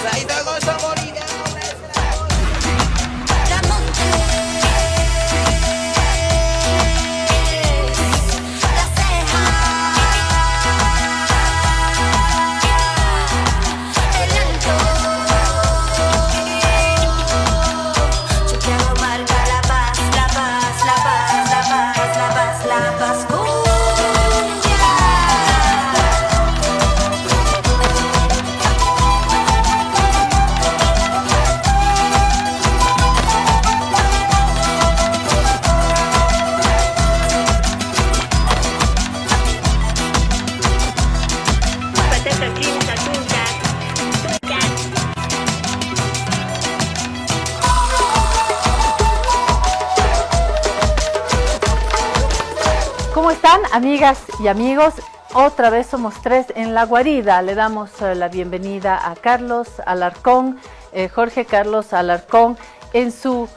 Traído gozo morirá. ¿Cómo están, amigas y amigos? Otra vez somos tres en La Guarida. Le damos la bienvenida a Carlos Alarcón, Jorge Carlos Alarcón. En su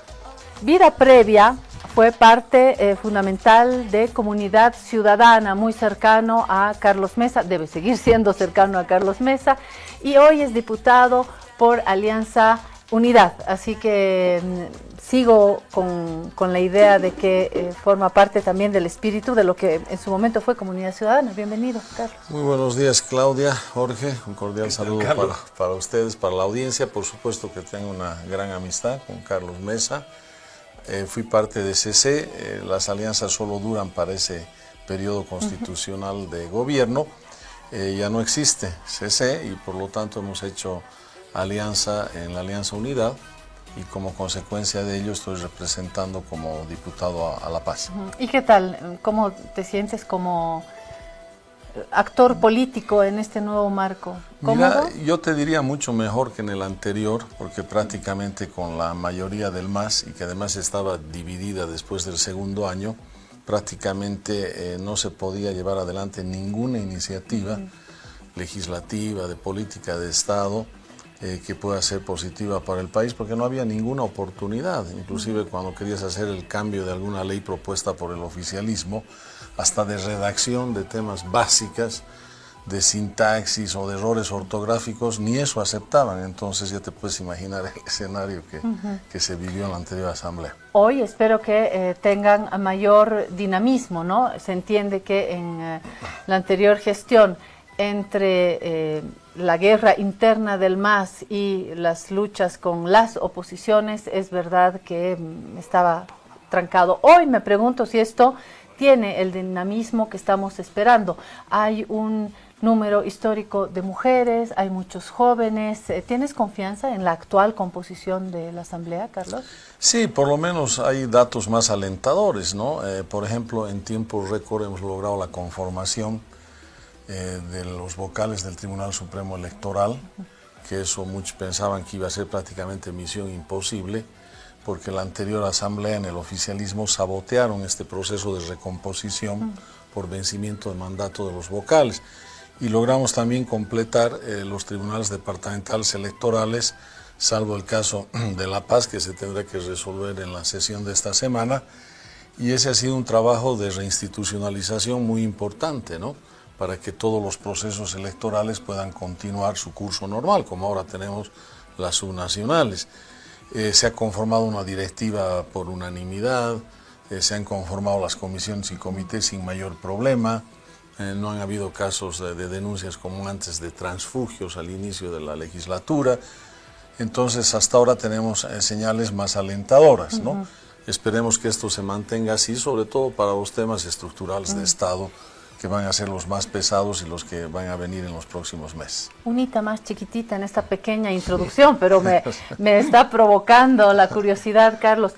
vida previa fue parte fundamental de Comunidad Ciudadana, muy cercano a Carlos Mesa, debe seguir siendo cercano a Carlos Mesa, y hoy es diputado por Alianza Unidad, así que sigo con la idea de que forma parte también del espíritu de lo que en su momento fue Comunidad Ciudadana. Bienvenido, Carlos. Muy buenos días, Claudia, Jorge, un cordial saludo para ustedes, para la audiencia. Por supuesto que tengo una gran amistad con Carlos Mesa. Fui parte de CC, las alianzas solo duran para ese periodo constitucional de gobierno. Ya no existe CC y por lo tanto hemos hecho alianza en la Alianza Unidad y como consecuencia de ello estoy representando como diputado a La Paz. ¿Y qué tal? ¿Cómo te sientes como actor político en este nuevo marco? ¿Cómodo? Mira, yo te diría mucho mejor que en el anterior, porque prácticamente con la mayoría del MAS y que además estaba dividida después del segundo año, prácticamente no se podía llevar adelante ninguna iniciativa legislativa, de política de Estado, que pueda ser positiva para el país, porque no había ninguna oportunidad, inclusive cuando querías hacer el cambio de alguna ley propuesta por el oficialismo, hasta de redacción de temas básicas, de sintaxis o de errores ortográficos, ni eso aceptaban. Entonces ya te puedes imaginar el escenario que se vivió en la anterior asamblea. Hoy espero que tengan mayor dinamismo, ¿no? Se entiende que en la anterior gestión, entre la guerra interna del MAS y las luchas con las oposiciones, es verdad que estaba trancado. Hoy me pregunto si esto tiene el dinamismo que estamos esperando. Hay un número histórico de mujeres, hay muchos jóvenes. ¿Tienes confianza en la actual composición de la Asamblea, Carlos? Sí, por lo menos hay datos más alentadores, ¿no? Por ejemplo, en tiempo récord hemos logrado la conformación de los vocales del Tribunal Supremo Electoral, que eso muchos pensaban que iba a ser prácticamente misión imposible, porque la anterior asamblea en el oficialismo sabotearon este proceso de recomposición por vencimiento de mandato de los vocales. Y logramos también completar los tribunales departamentales electorales, salvo el caso de La Paz, que se tendrá que resolver en la sesión de esta semana. Y ese ha sido un trabajo de reinstitucionalización muy importante, ¿no?, para que todos los procesos electorales puedan continuar su curso normal, como ahora tenemos las subnacionales. Se ha conformado una directiva por unanimidad, se han conformado las comisiones y comités sin mayor problema, no han habido casos de denuncias como antes de transfugios al inicio de la legislatura. Entonces hasta ahora tenemos señales más alentadoras, ¿no? Esperemos que esto se mantenga así, sobre todo para los temas estructurales de Estado, que van a ser los más pesados y los que van a venir en los próximos meses. Unita más chiquitita en esta pequeña introducción, pero me está provocando la curiosidad, Carlos.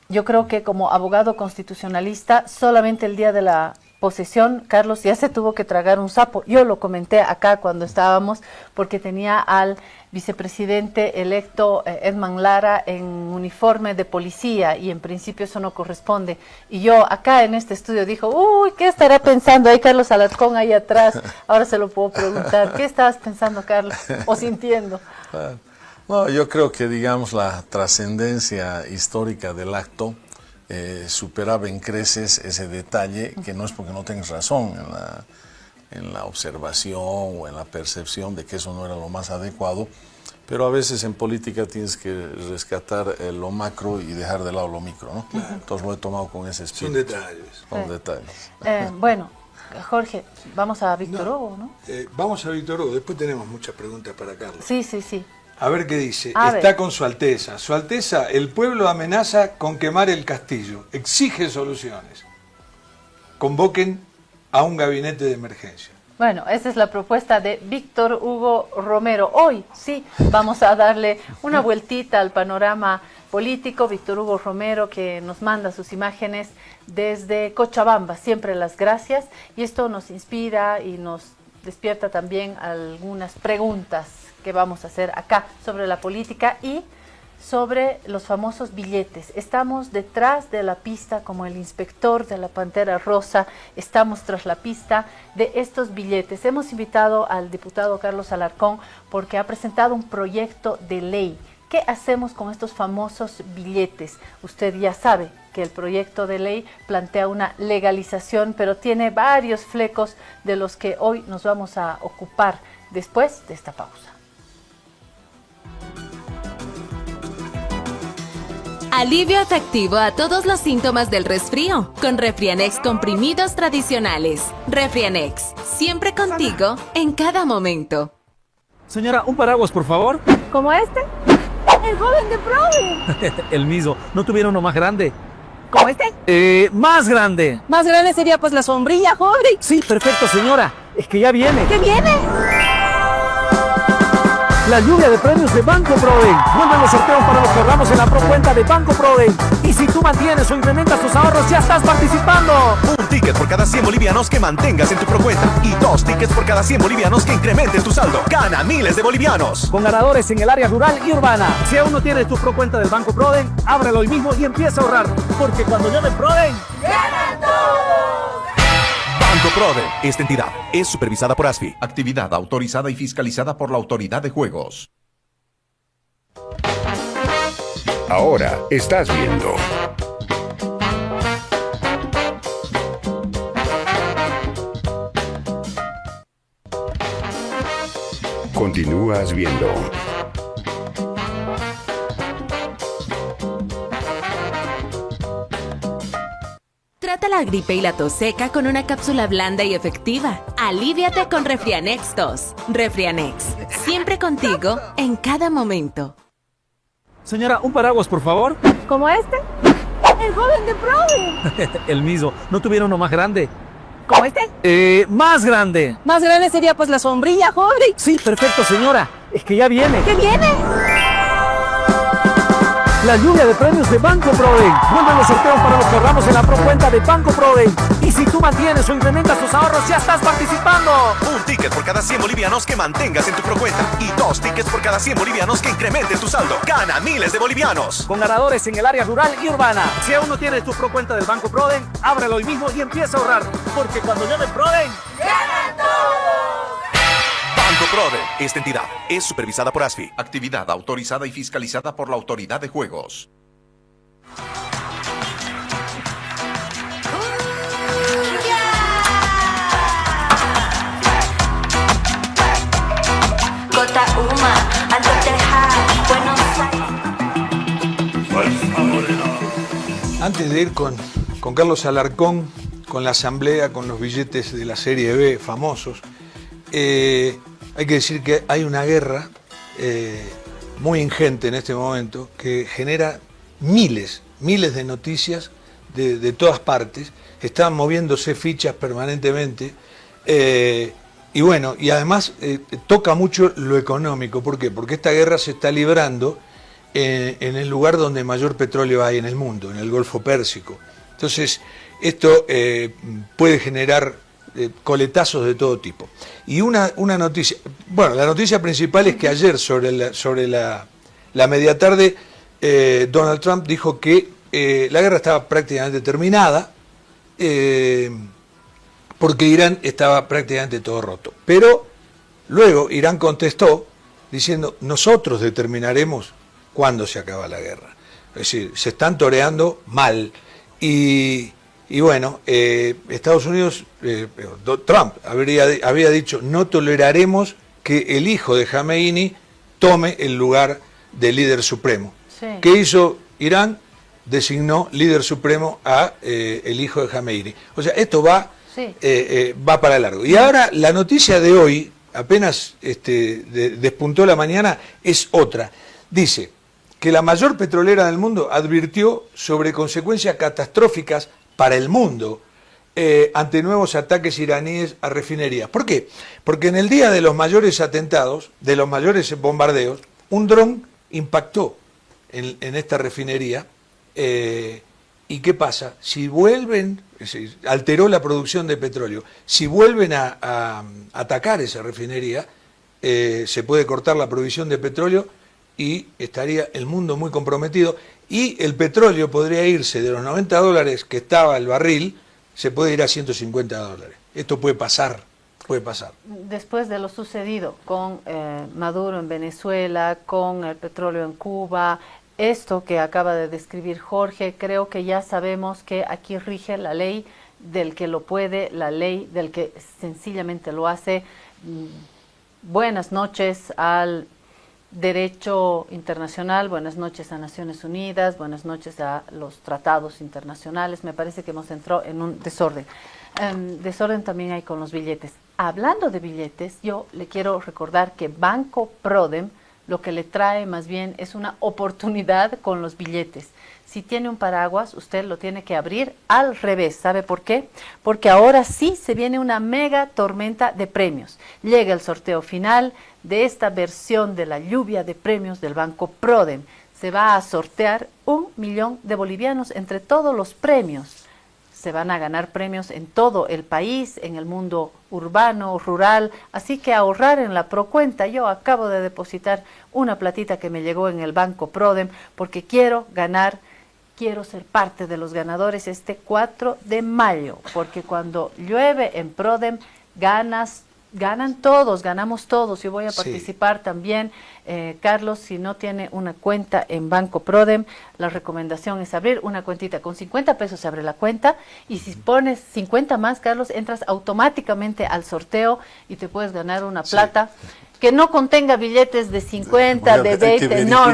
Yo creo que como abogado constitucionalista, solamente el día de la posesión, Carlos ya se tuvo que tragar un sapo. Yo lo comenté acá cuando estábamos, porque tenía al vicepresidente electo Edman Lara en uniforme de policía y en principio eso no corresponde. Y yo acá en este estudio dijo, uy, ¿qué estará pensando ahí Carlos Alarcón ahí atrás? Ahora se lo puedo preguntar. ¿Qué estabas pensando, Carlos? O sintiendo. No, yo creo que, digamos, la trascendencia histórica del acto superaba en creces ese detalle, que no es porque no tengas razón. en la observación o en la percepción de que eso no era lo más adecuado, pero a veces en política tienes que rescatar lo macro y dejar de lado lo micro, ¿no? Claro. Entonces lo he tomado con ese espíritu. Son detalles. Son detalles. Bueno, Jorge, vamos a Víctor Hugo, ¿no? Vamos a Víctor Hugo, después tenemos muchas preguntas para Carlos. Sí, sí, sí. A ver qué dice. A Está ver. con Su Alteza. Su Alteza, el pueblo amenaza con quemar el castillo. Exige soluciones. Convoquen a un gabinete de emergencia. Bueno, esa es la propuesta de Víctor Hugo Romero. Hoy sí vamos a darle una vueltita al panorama político. Víctor Hugo Romero, que nos manda sus imágenes desde Cochabamba. Siempre las gracias. Y esto nos inspira y nos despierta también algunas preguntas que vamos a hacer acá sobre la política y sobre los famosos billetes. Estamos detrás de la pista, como el inspector de la Pantera Rosa, estamos tras la pista de estos billetes. Hemos invitado al diputado Carlos Alarcón porque ha presentado un proyecto de ley. ¿Qué hacemos con estos famosos billetes? Usted ya sabe que el proyecto de ley plantea una legalización, pero tiene varios flecos de los que hoy nos vamos a ocupar después de esta pausa. Alivio efectivo a todos los síntomas del resfrío con Refrianex comprimidos tradicionales. Refrianex, siempre contigo en cada momento. Señora, un paraguas, por favor. ¿Como este? El joven de Proven. El mismo. ¿No tuviera uno más grande? ¿Como este? Más grande. Más grande sería pues la sombrilla, joven. Sí, perfecto, señora. Es que ya viene. ¿Qué viene? La lluvia de premios de Banco Proven. Vuelven los sorteos para los que ahorramos en la procuenta de Banco Proven. Y si tú mantienes o incrementas tus ahorros, ya estás participando. Un ticket por cada 100 bolivianos que mantengas en tu procuenta. Y 2 tickets por cada 100 bolivianos que incrementen tu saldo. Gana miles de bolivianos. Con ganadores en el área rural y urbana. Si aún no tienes tu procuenta del Banco Proven, ábrelo hoy mismo y empieza a ahorrar. Porque cuando llame Proven, ¡ganan todos! Banco Proven. Esta entidad es supervisada por ASFI. Actividad autorizada y fiscalizada por la Autoridad de Juegos. Ahora estás viendo. Continúas viendo. Trata la gripe y la tos seca con una cápsula blanda y efectiva. Alíviate con Refrianex 2. Refrianex, siempre contigo en cada momento. señora, un paraguas, por favor. ¿Como este? El joven de Proven. El mismo. ¿No tuviera uno más grande? ¿Como este? Más grande. Más grande sería pues la sombrilla, joven. Sí, perfecto, señora. Es que ya viene. ¿Qué viene? La lluvia de premios de Banco Proven. Vuelven los sorteos para los que ahorramos en la procuenta de Banco Proven. Y si tú mantienes o incrementas tus ahorros, ya estás participando. Un ticket por cada 100 bolivianos que mantengas en tu procuenta. Y 2 tickets por cada 100 bolivianos que incrementen tu saldo. Gana miles de bolivianos. Con ganadores en el área rural y urbana. Si aún no tienes tu procuenta del Banco Proven, ábrelo hoy mismo y empieza a ahorrar. Porque cuando llame Proven, ¡ganan todos! Banco Proven. Esta entidad es supervisada por ASFI. Actividad autorizada y fiscalizada por la Autoridad de Juegos. Gota Uma, Alto Tejada, Buenos Aires. Antes de ir con Carlos Alarcón, con la asamblea, con los billetes de la serie B famosos, hay que decir que hay una guerra muy ingente en este momento que genera miles de noticias de todas partes. Están moviéndose fichas permanentemente y bueno, y además toca mucho lo económico. ¿Por qué? Porque esta guerra se está librando en el lugar donde mayor petróleo hay en el mundo, en el Golfo Pérsico. Entonces, esto puede generar coletazos de todo tipo. Y una noticia, bueno, la noticia principal es que ayer sobre la media tarde Donald Trump dijo que la guerra estaba prácticamente terminada porque Irán estaba prácticamente todo roto. Pero luego Irán contestó diciendo, nosotros determinaremos cuándo se acaba la guerra. Es decir, se están toreando mal y Y bueno, Estados Unidos, Trump había dicho, no toleraremos que el hijo de Jameini tome el lugar de líder supremo. Sí. ¿Qué hizo Irán? Designó líder supremo a el hijo de Jameini. O sea, esto va, Sí. Va para largo. Y ahora la noticia de hoy, apenas despuntó la mañana, es otra. Dice que la mayor petrolera del mundo advirtió sobre consecuencias catastróficas para el mundo ante nuevos ataques iraníes a refinerías. ¿Por qué? Porque en el día de los mayores atentados, de los mayores bombardeos, un dron impactó en esta refinería. ¿Y qué pasa? Si vuelven, alteró la producción de petróleo, si vuelven a atacar esa refinería, se puede cortar la provisión de petróleo y estaría el mundo muy comprometido, y el petróleo podría irse de los $90 que estaba el barril, se puede ir a $150. Esto puede pasar, puede pasar. Después de lo sucedido con Maduro en Venezuela, con el petróleo en Cuba, esto que acaba de describir Jorge, creo que ya sabemos que aquí rige la ley del que lo puede, la ley del que sencillamente lo hace. Buenas noches al derecho internacional, buenas noches a Naciones Unidas, buenas noches a los tratados internacionales. Me parece que hemos entrado en un desorden. Desorden también hay con los billetes. Hablando de billetes, yo le quiero recordar que Banco Prodem lo que le trae más bien es una oportunidad con los billetes. Si tiene un paraguas, usted lo tiene que abrir al revés. ¿Sabe por qué? Porque ahora sí se viene una mega tormenta de premios. Llega el sorteo final de esta versión de la lluvia de premios del Banco Prodem. Se va a sortear 1 millón de bolivianos entre todos los premios. Se van a ganar premios en todo el país, en el mundo urbano, rural, así que ahorrar en la Procuenta. Yo acabo de depositar una platita que me llegó en el Banco Prodem porque quiero ganar, quiero ser parte de los ganadores este 4 de mayo, porque cuando llueve en Prodem ganan todos, ganamos todos. Yo voy a participar también. Carlos, si no tiene una cuenta en Banco Prodem, la recomendación es abrir una cuentita. Con 50 pesos se abre la cuenta y si pones 50 más, Carlos, entras automáticamente al sorteo y te puedes ganar una plata que no contenga billetes de 50, de 20. No,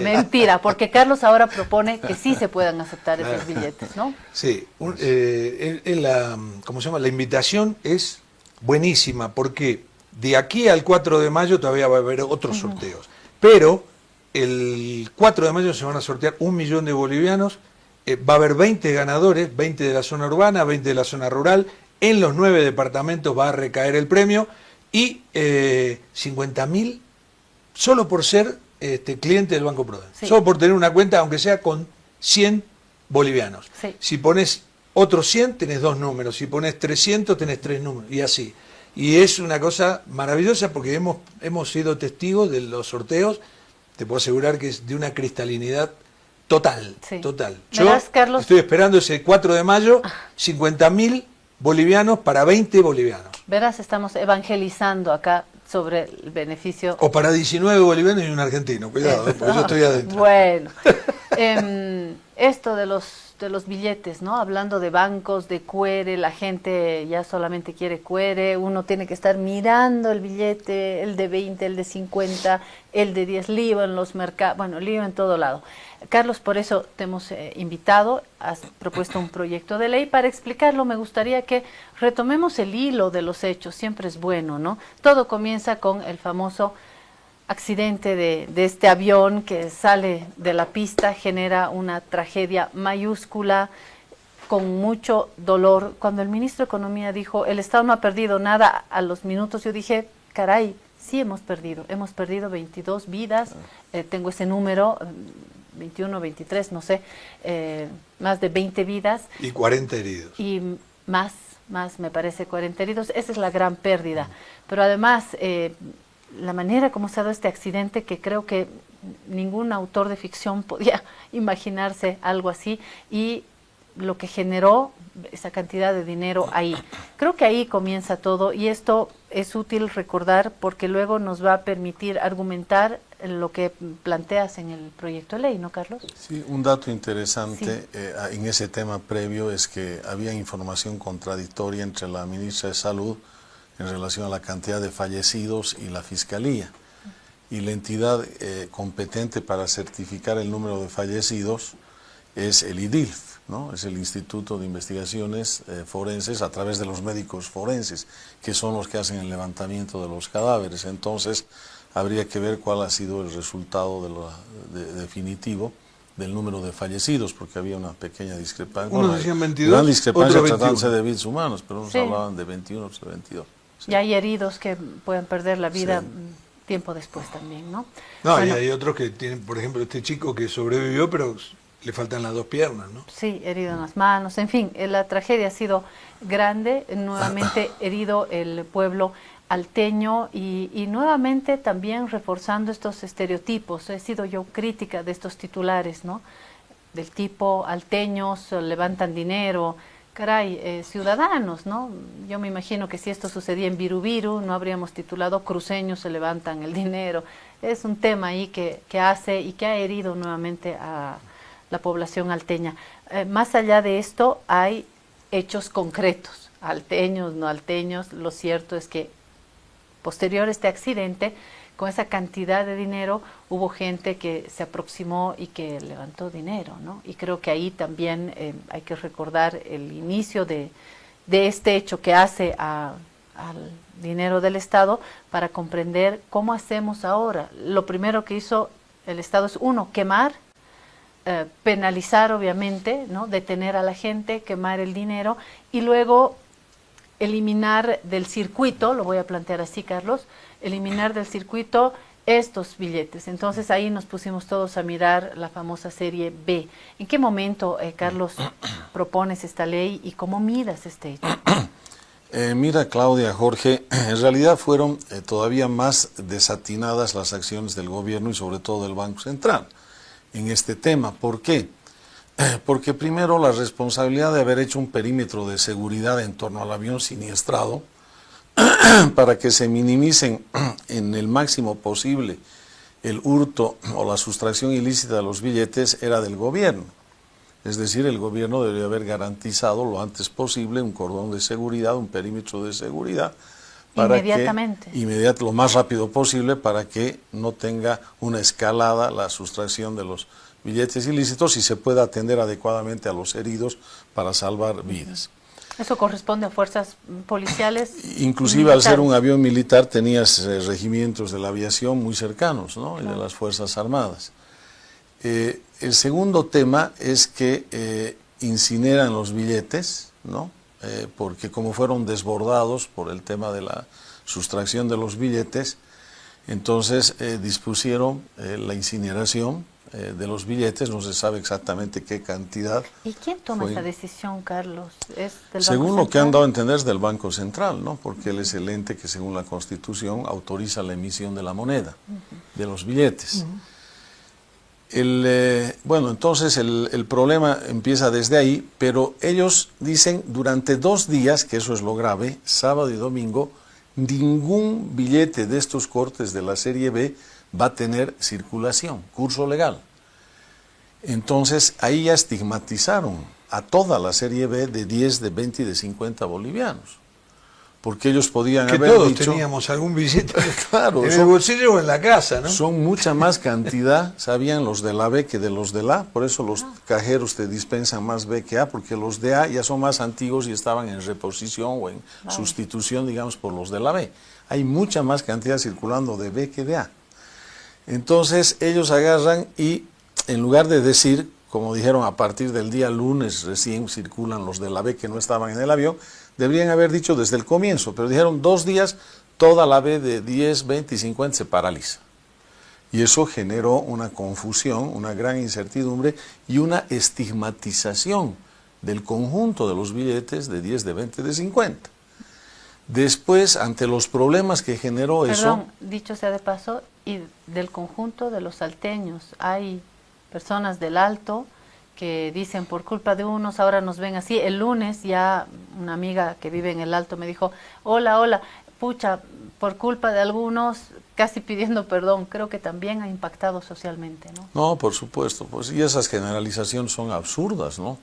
mentira, porque Carlos ahora propone que sí se puedan aceptar esos billetes, ¿no? Sí, ¿cómo se llama? La invitación es buenísima, porque de aquí al 4 de mayo todavía va a haber otros sorteos. Pero el 4 de mayo se van a sortear 1 millón de bolivianos, va a haber 20 ganadores, 20 de la zona urbana, 20 de la zona rural, en los 9 departamentos va a recaer el premio, y 50.000 solo por ser cliente del Banco Prodem. Sí. Solo por tener una cuenta, aunque sea con 100 bolivianos. Sí. Si pones otros 100, tenés 2 números. Si pones 300, tenés 3 números. Y así. Y es una cosa maravillosa porque hemos sido testigos de los sorteos. Te puedo asegurar que es de una cristalinidad total. Sí. Total. Yo Carlos, estoy esperando ese 4 de mayo, 50.000 bolivianos para 20 bolivianos. Verás, estamos evangelizando acá sobre el beneficio. O para 19 bolivianos y un argentino, cuidado, porque yo estoy adentro. Bueno, esto de los billetes, ¿no? Hablando de bancos, de QR, la gente ya solamente quiere QR, uno tiene que estar mirando el billete, el de 20, el de 50, el de 10, lío en los mercados, bueno, lío en todo lado. Carlos, por eso te hemos invitado, has propuesto un proyecto de ley. Para explicarlo, me gustaría que retomemos el hilo de los hechos, siempre es bueno, ¿no? Todo comienza con el famoso accidente de este avión que sale de la pista, genera una tragedia mayúscula, con mucho dolor. Cuando el ministro de Economía dijo, el Estado no ha perdido nada, a los minutos yo dije, caray, sí hemos perdido 22 vidas, tengo ese número, 21, 23, no sé, más de 20 vidas. Y 40 heridos. Y más, me parece, 40 heridos. Esa es la gran pérdida. Pero además, la manera como se ha dado este accidente, que creo que ningún autor de ficción podía imaginarse algo así, y lo que generó esa cantidad de dinero ahí. Creo que ahí comienza todo, y esto es útil recordar porque luego nos va a permitir argumentar lo que planteas en el proyecto de ley, ¿no, Carlos? Sí, un dato interesante Sí. en ese tema previo es que había información contradictoria entre la ministra de Salud en relación a la cantidad de fallecidos y la Fiscalía. Y la entidad competente para certificar el número de fallecidos es el IDILF, ¿no? Es el Instituto de Investigaciones Forenses a través de los médicos forenses, que son los que hacen el levantamiento de los cadáveres. Entonces, habría que ver cuál ha sido el resultado definitivo del número de fallecidos, porque había una pequeña discrepancia. Unos Bueno, decían 22, gran discrepancia otros 21. tratándose de vidas humanos, pero unos Sí. hablaban de 21, otros de 22. Sí. Y hay heridos que pueden perder la vida Sí. tiempo después también, ¿no? No, Bueno, y hay otros que tienen, por ejemplo, este chico que sobrevivió, pero le faltan las 2 piernas, ¿no? sí, herido en las manos, en fin, la tragedia ha sido grande, nuevamente herido el pueblo alteño y nuevamente también reforzando estos estereotipos. He sido yo crítica de estos titulares, ¿no? Del tipo alteños levantan dinero, caray, ciudadanos, ¿no? Yo me imagino que si esto sucedía en Virubiru no habríamos titulado cruceños se levantan el dinero. Es un tema ahí que hace y que ha herido nuevamente a la población alteña. Más allá de esto hay hechos concretos, alteños, no alteños. Lo cierto es que posterior a este accidente, con esa cantidad de dinero, hubo gente que se aproximó y que levantó dinero, ¿no? Y creo que ahí también hay que recordar el inicio de este hecho que hace al dinero del Estado para comprender cómo hacemos ahora. Lo primero que hizo el Estado es, uno, quemar, penalizar obviamente, ¿no? Detener a la gente, quemar el dinero y luego eliminar del circuito, lo voy a plantear así, Carlos, eliminar del circuito estos billetes. Entonces ahí nos pusimos todos a mirar la famosa serie B. ¿En qué momento, Carlos, propones esta ley y cómo miras este hecho? Mira, Claudia, Jorge, en realidad fueron todavía más desatinadas las acciones del gobierno y sobre todo del Banco Central en este tema. ¿Por qué? Porque primero la responsabilidad de haber hecho un perímetro de seguridad en torno al avión siniestrado para que se minimicen en el máximo posible el hurto o la sustracción ilícita de los billetes era del gobierno. Es decir, el gobierno debería haber garantizado lo antes posible un cordón de seguridad, un perímetro de seguridad, para inmediatamente. Lo más rápido posible para que no tenga una escalada la sustracción de los billetes ilícitos y se pueda atender adecuadamente a los heridos para salvar vidas. ¿Eso corresponde a fuerzas policiales? Inclusive al ser un avión militar tenías regimientos de la aviación muy cercanos, ¿no? Claro. Y de las Fuerzas Armadas. El segundo tema es que incineran los billetes, ¿no? Porque como fueron desbordados por el tema de la sustracción de los billetes, entonces dispusieron la incineración de los billetes, no se sabe exactamente qué cantidad. ¿Y quién toma fue. esa decisión, Carlos? ¿Es del Según Banco lo que han Central? dado a entender es del Banco Central, ¿no? Porque él es el ente que según la Constitución autoriza la emisión de la moneda, de los billetes. Bueno, entonces el problema empieza desde ahí, pero ellos dicen durante 2 días, que eso es lo grave, sábado y domingo, ningún billete de estos cortes de la serie B va a tener circulación, curso legal. Entonces ahí ya estigmatizaron a toda la serie B de 10, de 20 y de 50 bolivianos. Porque ellos podían Que haber todos dicho, teníamos algún billete claro, en el bolsillo o en la casa, ¿no? son mucha más cantidad, sabían los de la B que de los de la A, por eso los cajeros te dispensan más B que A, porque los de A ya son más antiguos y estaban en reposición o en sustitución, digamos, por los de la B. Hay mucha más cantidad circulando de B que de A. Entonces ellos agarran y en lugar de decir, como dijeron a partir del día lunes recién circulan los de la B que no estaban en el avión, deberían haber dicho desde el comienzo, pero dijeron 2 días, toda la B de 10, 20 y 50 se paraliza. Y eso generó una confusión, una gran incertidumbre y una estigmatización del conjunto de los billetes de 10, de 20, de 50. Después, ante los problemas que generó Perdón, eso... dicho sea de paso, y del conjunto de los salteños, hay personas del Alto que dicen por culpa de unos ahora nos ven así. El lunes ya una amiga que vive en el Alto me dijo, hola, pucha, por culpa de algunos, casi pidiendo perdón, creo que también ha impactado socialmente, ¿no? No, por supuesto, pues, y esas generalizaciones son absurdas, ¿no?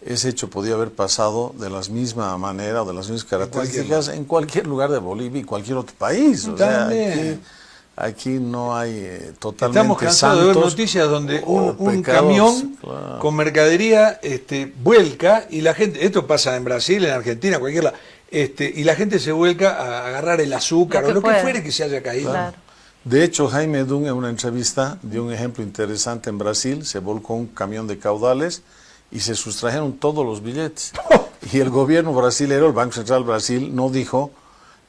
Ese hecho podía haber pasado de la misma manera o de las mismas características en cualquier lugar de Bolivia y cualquier otro país. O sea, aquí no hay totalmente Estamos cansados de ver noticias donde un camión con mercadería vuelca y la gente, esto pasa en Brasil, en Argentina, cualquier lado, y la gente se vuelca a agarrar el azúcar o lo que fuere que se haya caído. Claro. De hecho, Jaime Dunn en una entrevista dio un ejemplo interesante en Brasil, se volcó un camión de caudales y se sustrajeron todos los billetes. Y el gobierno brasileño, el Banco Central de Brasil, no dijo,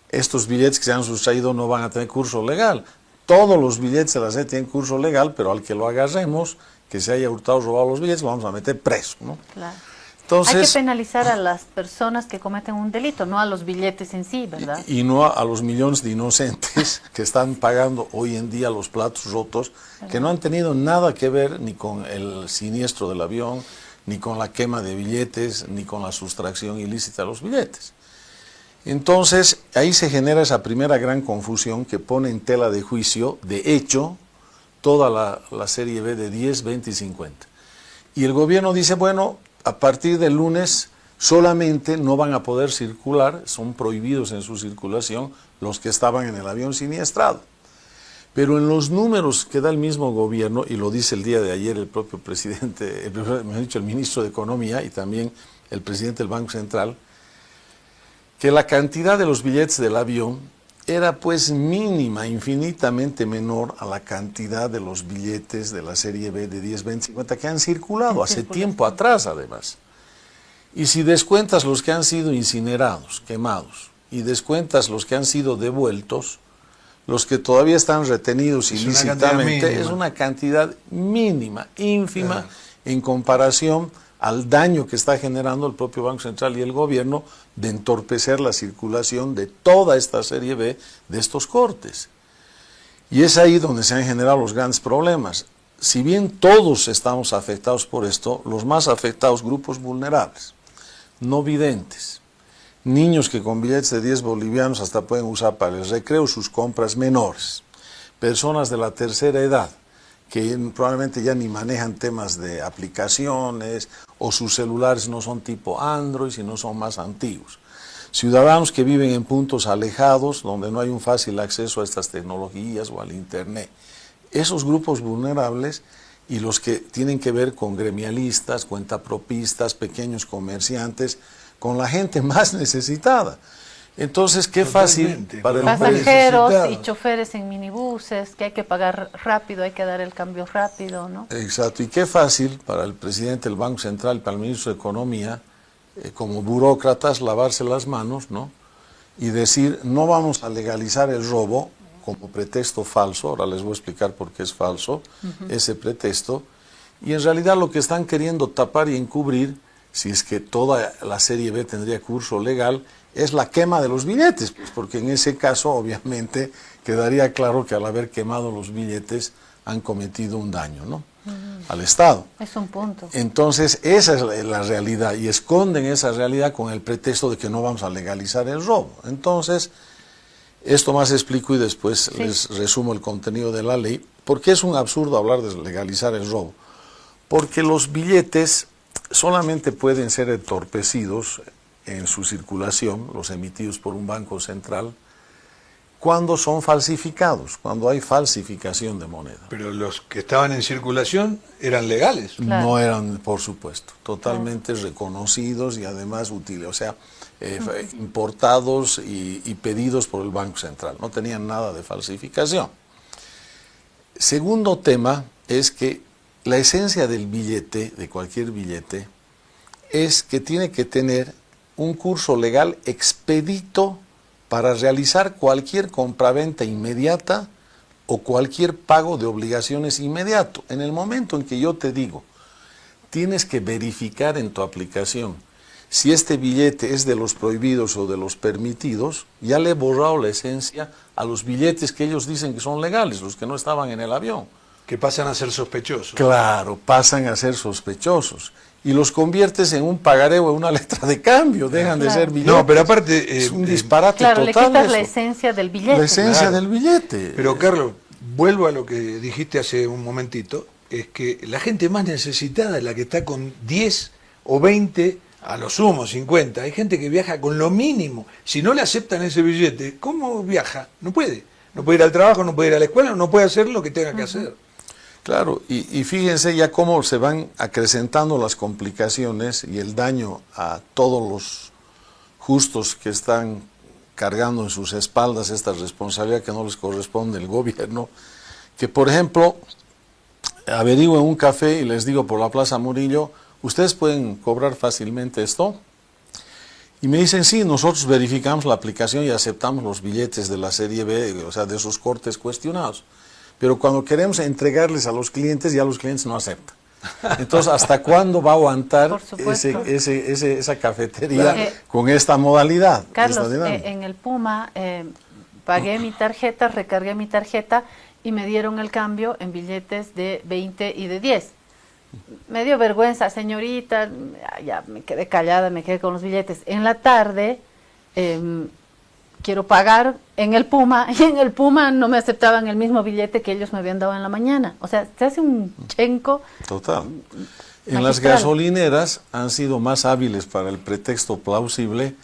estos billetes que se han sustraído no van a tener curso legal. Todos los billetes de la SED tienen curso legal, pero al que lo agarremos, que se haya hurtado o robado los billetes, lo vamos a meter preso, ¿no? Claro. Entonces, hay que penalizar a las personas que cometen un delito, no a los billetes en sí, ¿verdad? Y no a los millones de inocentes que están pagando hoy en día los platos rotos, que no han tenido nada que ver ni con el siniestro del avión, ni con la quema de billetes, ni con la sustracción ilícita de los billetes. Entonces, ahí se genera esa primera gran confusión que pone en tela de juicio, de hecho, toda la serie B de 10, 20 y 50. Y el gobierno dice, bueno, a partir del lunes solamente no van a poder circular, son prohibidos en su circulación los que estaban en el avión siniestrado. Pero en los números que da el mismo gobierno, y lo dice el día de ayer el propio presidente, el ministro de Economía y también el presidente del Banco Central, que la cantidad de los billetes del avión era pues mínima, infinitamente menor a la cantidad de los billetes de la serie B de 10, 20, 50 que han circulado hace tiempo atrás además. Y si descuentas los que han sido incinerados, quemados, y descuentas los que han sido devueltos, los que todavía están retenidos ilícitamente, es una cantidad mínima, ínfima, en comparación al daño que está generando el propio Banco Central y el gobierno de entorpecer la circulación de toda esta serie B de estos cortes. Y es ahí donde se han generado los grandes problemas. Si bien todos estamos afectados por esto, los más afectados, grupos vulnerables, no videntes, niños que con billetes de 10 bolivianos hasta pueden usar para el recreo sus compras menores, personas de la tercera edad, que probablemente ya ni manejan temas de aplicaciones o sus celulares no son tipo Android, sino son más antiguos. Ciudadanos que viven en puntos alejados, donde no hay un fácil acceso a estas tecnologías o al Internet. Esos grupos vulnerables y los que tienen que ver con gremialistas, cuentapropistas, pequeños comerciantes, con la gente más necesitada. Entonces, qué fácil para el pasajeros y choferes en minibuses, que hay que pagar rápido, hay que dar el cambio rápido, ¿no? Exacto, y qué fácil para el presidente del Banco Central, para el ministro de Economía, como burócratas, lavarse las manos, ¿no? Y decir, no vamos a legalizar el robo como pretexto falso, ahora les voy a explicar por qué es falso ese pretexto, y en realidad lo que están queriendo tapar y encubrir, si es que toda la serie B tendría curso legal, es la quema de los billetes, pues porque en ese caso obviamente quedaría claro que al haber quemado los billetes han cometido un daño, ¿no? Al Estado. Es un punto. Entonces esa es la realidad y esconden esa realidad con el pretexto de que no vamos a legalizar el robo. Entonces, esto más explico y después les resumo el contenido de la ley. ¿Por qué es un absurdo hablar de legalizar el robo? Porque los billetes solamente pueden ser entorpecidos en su circulación, los emitidos por un banco central, cuando son falsificados, cuando hay falsificación de moneda. Pero los que estaban en circulación eran legales. Claro. No eran, por supuesto, totalmente reconocidos y además útiles, o sea, importados y pedidos por el Banco Central, no tenían nada de falsificación. Segundo tema es que la esencia del billete, de cualquier billete, es que tiene que tener un curso legal expedito para realizar cualquier compraventa inmediata o cualquier pago de obligaciones inmediato. En el momento en que yo te digo, tienes que verificar en tu aplicación si este billete es de los prohibidos o de los permitidos, ya le he borrado la esencia a los billetes que ellos dicen que son legales, los que no estaban en el avión. Que pasan a ser sospechosos. Claro, pasan a ser sospechosos. y los conviertes en un pagaré o en una letra de cambio, dejan de ser billetes. No, pero aparte... es un disparate claro, total. le quitas eso. la esencia del billete. La esencia del billete. Pero Carlos, vuelvo a lo que dijiste hace un momentito, es que la gente más necesitada es la que está con 10 o 20, a lo sumo 50. Hay gente que viaja con lo mínimo. Si no le aceptan ese billete, ¿cómo viaja? No puede. No puede ir al trabajo, no puede ir a la escuela, no puede hacer lo que tenga que hacer. Claro, y fíjense ya cómo se van acrecentando las complicaciones y el daño a todos los justos que están cargando en sus espaldas esta responsabilidad que no les corresponde el gobierno, que por ejemplo, averigüen un café y les digo por la Plaza Murillo, ¿ustedes pueden cobrar fácilmente esto? Y me dicen, sí, nosotros verificamos la aplicación y aceptamos los billetes de la serie B, o sea, de esos cortes cuestionados. Pero cuando queremos entregarles a los clientes, ya los clientes no aceptan. Entonces, ¿hasta cuándo va a aguantar esa cafetería con esta modalidad? Carlos, en el Puma pagué mi tarjeta, recargué mi tarjeta y me dieron el cambio en billetes de 20 y de 10. Me dio vergüenza, señorita, ya me quedé callada, me quedé con los billetes. En la tarde quiero pagar en el Puma y en el Puma no me aceptaban el mismo billete que ellos me habían dado en la mañana. O sea, se hace un chenco. Total. En las gasolineras han sido más hábiles para el pretexto plausible.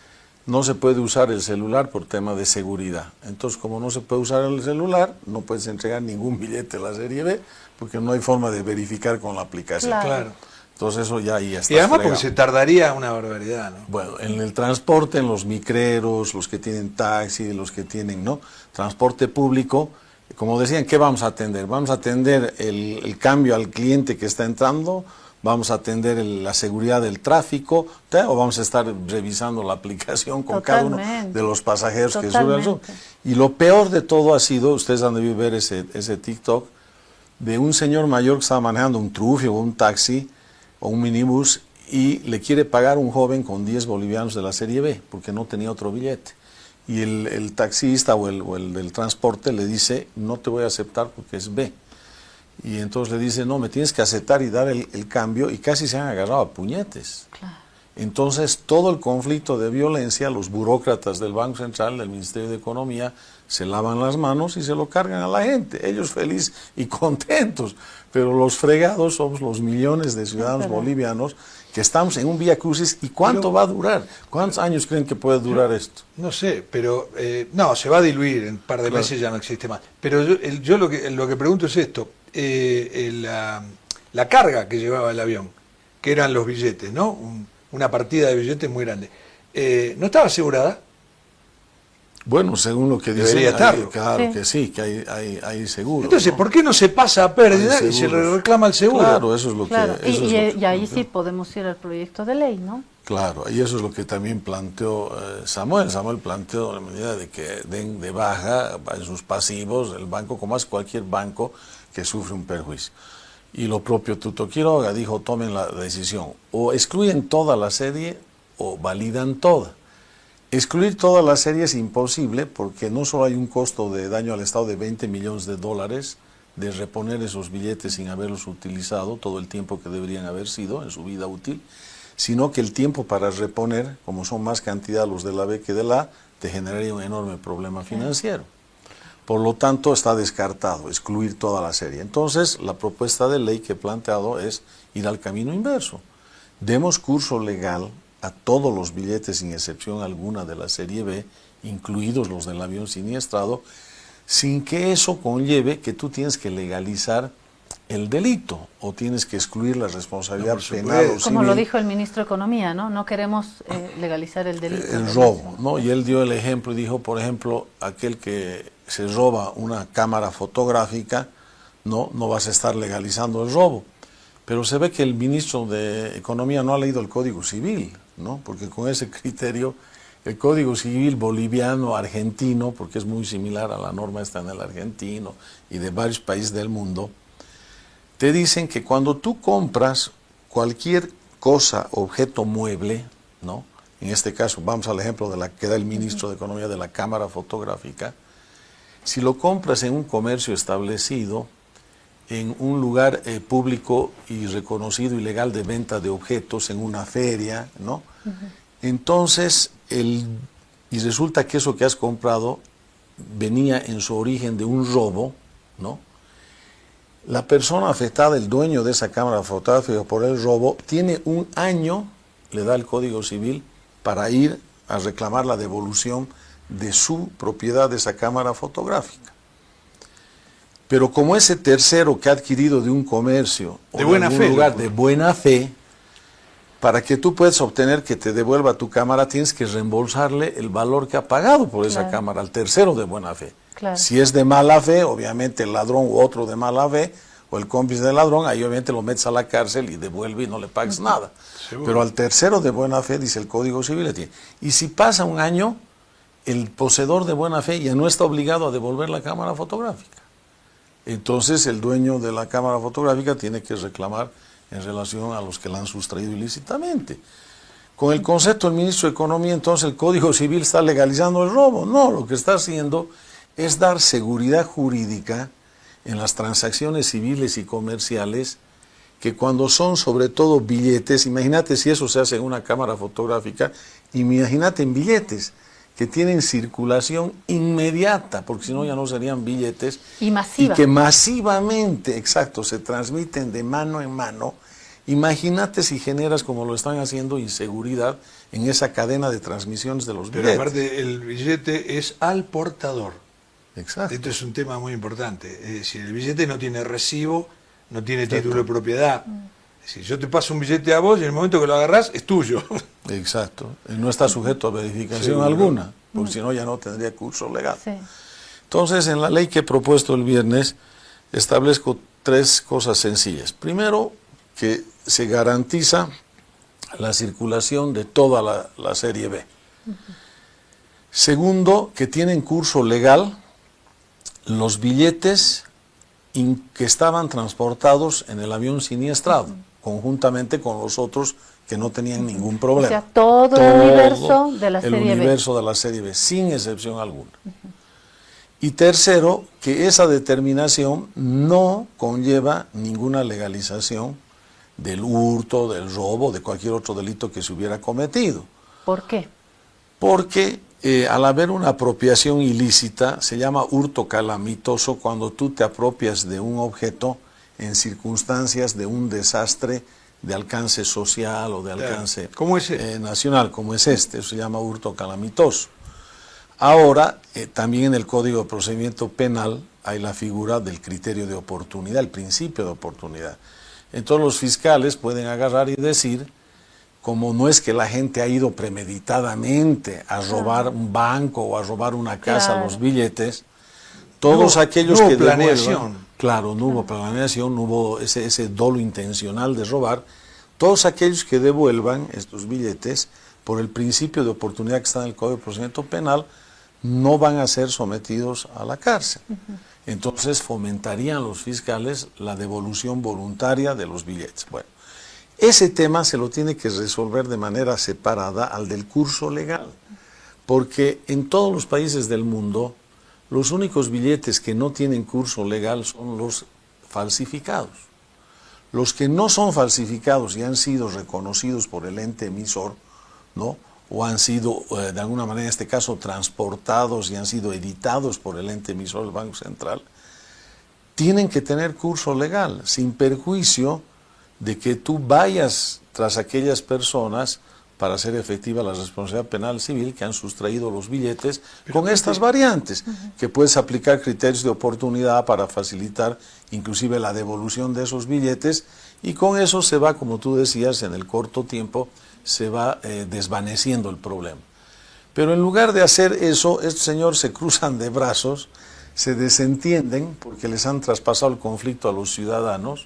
No se puede usar el celular por tema de seguridad. Entonces, como no se puede usar el celular, no puedes entregar ningún billete de la serie B porque no hay forma de verificar con la aplicación. Claro. Entonces eso ya ahí está. Y además porque se tardaría una barbaridad, ¿no? Bueno, en el transporte, en los micreros, los que tienen taxi, los que tienen transporte público, como decían, ¿qué vamos a atender? Vamos a atender el cambio al cliente que está entrando, vamos a atender la seguridad del tráfico, o vamos a estar revisando la aplicación con cada uno de los pasajeros que suben al sur. Y lo peor de todo ha sido, ustedes han debido ver ese TikTok, de un señor mayor que estaba manejando un trufio o un taxi o un minibús y le quiere pagar a un joven con 10 bolivianos de la serie B porque no tenía otro billete. Y el taxista o el del transporte le dice, no te voy a aceptar porque es B. Y entonces le dice, no, me tienes que aceptar y dar el cambio, y casi se han agarrado a puñetes. Claro. Entonces, todo el conflicto de violencia, los burócratas del Banco Central, del Ministerio de Economía, se lavan las manos y se lo cargan a la gente. Ellos felices y contentos, pero los fregados somos los millones de ciudadanos bolivianos que estamos en un vía crucis. ¿Y cuánto va a durar? ¿Cuántos años creen que puede durar esto? No sé, pero no, se va a diluir, en un par de meses ya no existe más. Pero yo lo que pregunto es esto. La carga que llevaba el avión, que eran los billetes, ¿no? Una partida de billetes muy grande. ¿No estaba asegurada? Bueno, según lo que dice, debería estar. Claro que sí, que hay seguro. Entonces, ¿no? ¿Por qué no se pasa a pérdida y se le reclama el seguro? Claro, eso es lo que... Y ahí sí podemos ir al proyecto de ley, ¿no? Claro, y eso es lo que también planteó Samuel. Samuel planteó la medida de que den de baja en sus pasivos el banco, como hace cualquier banco que sufre un perjuicio. Y lo propio Tuto Quiroga dijo, tomen la decisión, o excluyen toda la serie o validan toda. Excluir toda la serie es imposible porque no solo hay un costo de daño al Estado de 20 millones de dólares de reponer esos billetes sin haberlos utilizado todo el tiempo que deberían haber sido en su vida útil, sino que el tiempo para reponer, como son más cantidad los de la B que de la A, te generaría un enorme problema financiero. Por lo tanto, está descartado excluir toda la serie. Entonces, la propuesta de ley que he planteado es ir al camino inverso. Demos curso legal a todos los billetes, sin excepción alguna, de la serie B, incluidos los del avión siniestrado, sin que eso conlleve que tú tienes que legalizar el delito o tienes que excluir la responsabilidad penal o civil. Como lo dijo el ministro de Economía, ¿no? No queremos legalizar el delito. El robo, ¿no? Y él dio el ejemplo y dijo, por ejemplo, aquel que se roba una cámara fotográfica, no vas a estar legalizando el robo. Pero se ve que el ministro de Economía no ha leído el Código Civil, ¿no? Porque con ese criterio, el Código Civil boliviano, argentino, porque es muy similar a la norma esta en el argentino y de varios países del mundo, te dicen que cuando tú compras cualquier cosa, objeto mueble, ¿no? En este caso, vamos al ejemplo de la que da el ministro de Economía de la cámara fotográfica, si lo compras en un comercio establecido, en un lugar público y reconocido y legal de venta de objetos, en una feria, ¿no? Entonces, y resulta que eso que has comprado venía en su origen de un robo, ¿no? La persona afectada, el dueño de esa cámara fotográfica por el robo, tiene un año, le da el Código Civil, para ir a reclamar la devolución de su propiedad de esa cámara fotográfica. Pero como ese tercero que ha adquirido de un comercio o de buena fe, lugar de buena fe, para que tú puedas obtener que te devuelva tu cámara, tienes que reembolsarle el valor que ha pagado por esa cámara, al tercero de buena fe. Claro. Si es de mala fe, obviamente el ladrón u otro de mala fe, o el cómplice del ladrón, ahí obviamente lo metes a la cárcel y devuelve y no le pagas nada. Seguro. Pero al tercero de buena fe, dice el Código Civil, le tiene. Y si pasa un año, el poseedor de buena fe ya no está obligado a devolver la cámara fotográfica. Entonces el dueño de la cámara fotográfica tiene que reclamar en relación a los que la han sustraído ilícitamente. Con el concepto del ministro de Economía, entonces el Código Civil está legalizando el robo. No, lo que está haciendo es dar seguridad jurídica en las transacciones civiles y comerciales, que cuando son sobre todo billetes, imagínate si eso se hace en una cámara fotográfica, imagínate en billetes que tienen circulación inmediata, porque si no ya no serían billetes, y masiva, y que masivamente, exacto, se transmiten de mano en mano. Imagínate si generas, como lo están haciendo, inseguridad en esa cadena de transmisiones de los billetes. Pero aparte el billete es al portador. Exacto. Esto es un tema muy importante. Es decir, el billete no tiene recibo, no tiene título de propiedad. Es decir, yo te paso un billete a vos y en el momento que lo agarrás es tuyo. Exacto. No está sujeto a verificación Seguro. alguna, porque si no ya no tendría curso legal. Sí. Entonces, en la ley que he propuesto el viernes, establezco 3 cosas sencillas. Primero, que se garantiza la circulación de toda la serie B. Segundo, que tienen curso legal los billetes que estaban transportados en el avión siniestrado, conjuntamente con los otros que no tenían ningún problema. O sea, todo el universo de la serie B. El universo de la serie B, sin excepción alguna. Y tercero, que esa determinación no conlleva ninguna legalización del hurto, del robo, de cualquier otro delito que se hubiera cometido. ¿Por qué? Porque al haber una apropiación ilícita, se llama hurto calamitoso cuando tú te apropias de un objeto en circunstancias de un desastre de alcance social o de alcance nacional, como es este, eso se llama hurto calamitoso. Ahora, también en el Código de Procedimiento Penal hay la figura del criterio de oportunidad, el principio de oportunidad. Entonces los fiscales pueden agarrar y decir, como no es que la gente ha ido premeditadamente a robar un banco o a robar una casa, los billetes, todos aquellos que planeación. Claro, no hubo planeación, no hubo ese dolo intencional de robar, todos aquellos que devuelvan estos billetes por el principio de oportunidad que está en el Código de Procedimiento Penal no van a ser sometidos a la cárcel. Entonces fomentarían los fiscales la devolución voluntaria de los billetes. Bueno, ese tema se lo tiene que resolver de manera separada al del curso legal, porque en todos los países del mundo los únicos billetes que no tienen curso legal son los falsificados. Los que no son falsificados y han sido reconocidos por el ente emisor, ¿no?, o han sido, de alguna manera, en este caso, transportados y han sido editados por el ente emisor del Banco Central, tienen que tener curso legal, sin perjuicio de que tú vayas tras aquellas personas para hacer efectiva la responsabilidad penal civil que han sustraído los billetes con estas variantes, que puedes aplicar criterios de oportunidad para facilitar inclusive la devolución de esos billetes, y con eso se va, como tú decías, en el corto tiempo, se va desvaneciendo el problema. Pero en lugar de hacer eso, estos señores se cruzan de brazos, se desentienden porque les han traspasado el conflicto a los ciudadanos,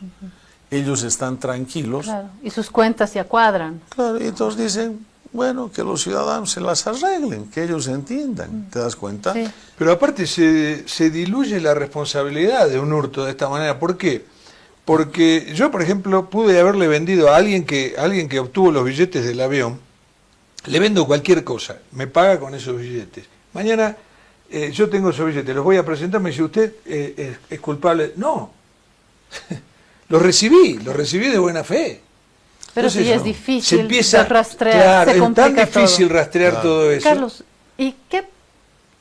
ellos están tranquilos. Claro, y sus cuentas ya cuadran. Claro, y entonces dicen, bueno, que los ciudadanos se las arreglen, que ellos entiendan, ¿te das cuenta? Sí. Pero aparte se diluye la responsabilidad de un hurto de esta manera. ¿Por qué? Porque yo, por ejemplo, pude haberle vendido a alguien que obtuvo los billetes del avión, le vendo cualquier cosa, me paga con esos billetes. Mañana yo tengo esos billetes, los voy a presentar, me dice, ¿usted es culpable? No. Los recibí de buena fe. Pero Entonces, sí es no, difícil se empieza, de rastrear, claro, se es tan complica difícil todo. rastrear todo eso. Carlos, ¿y qué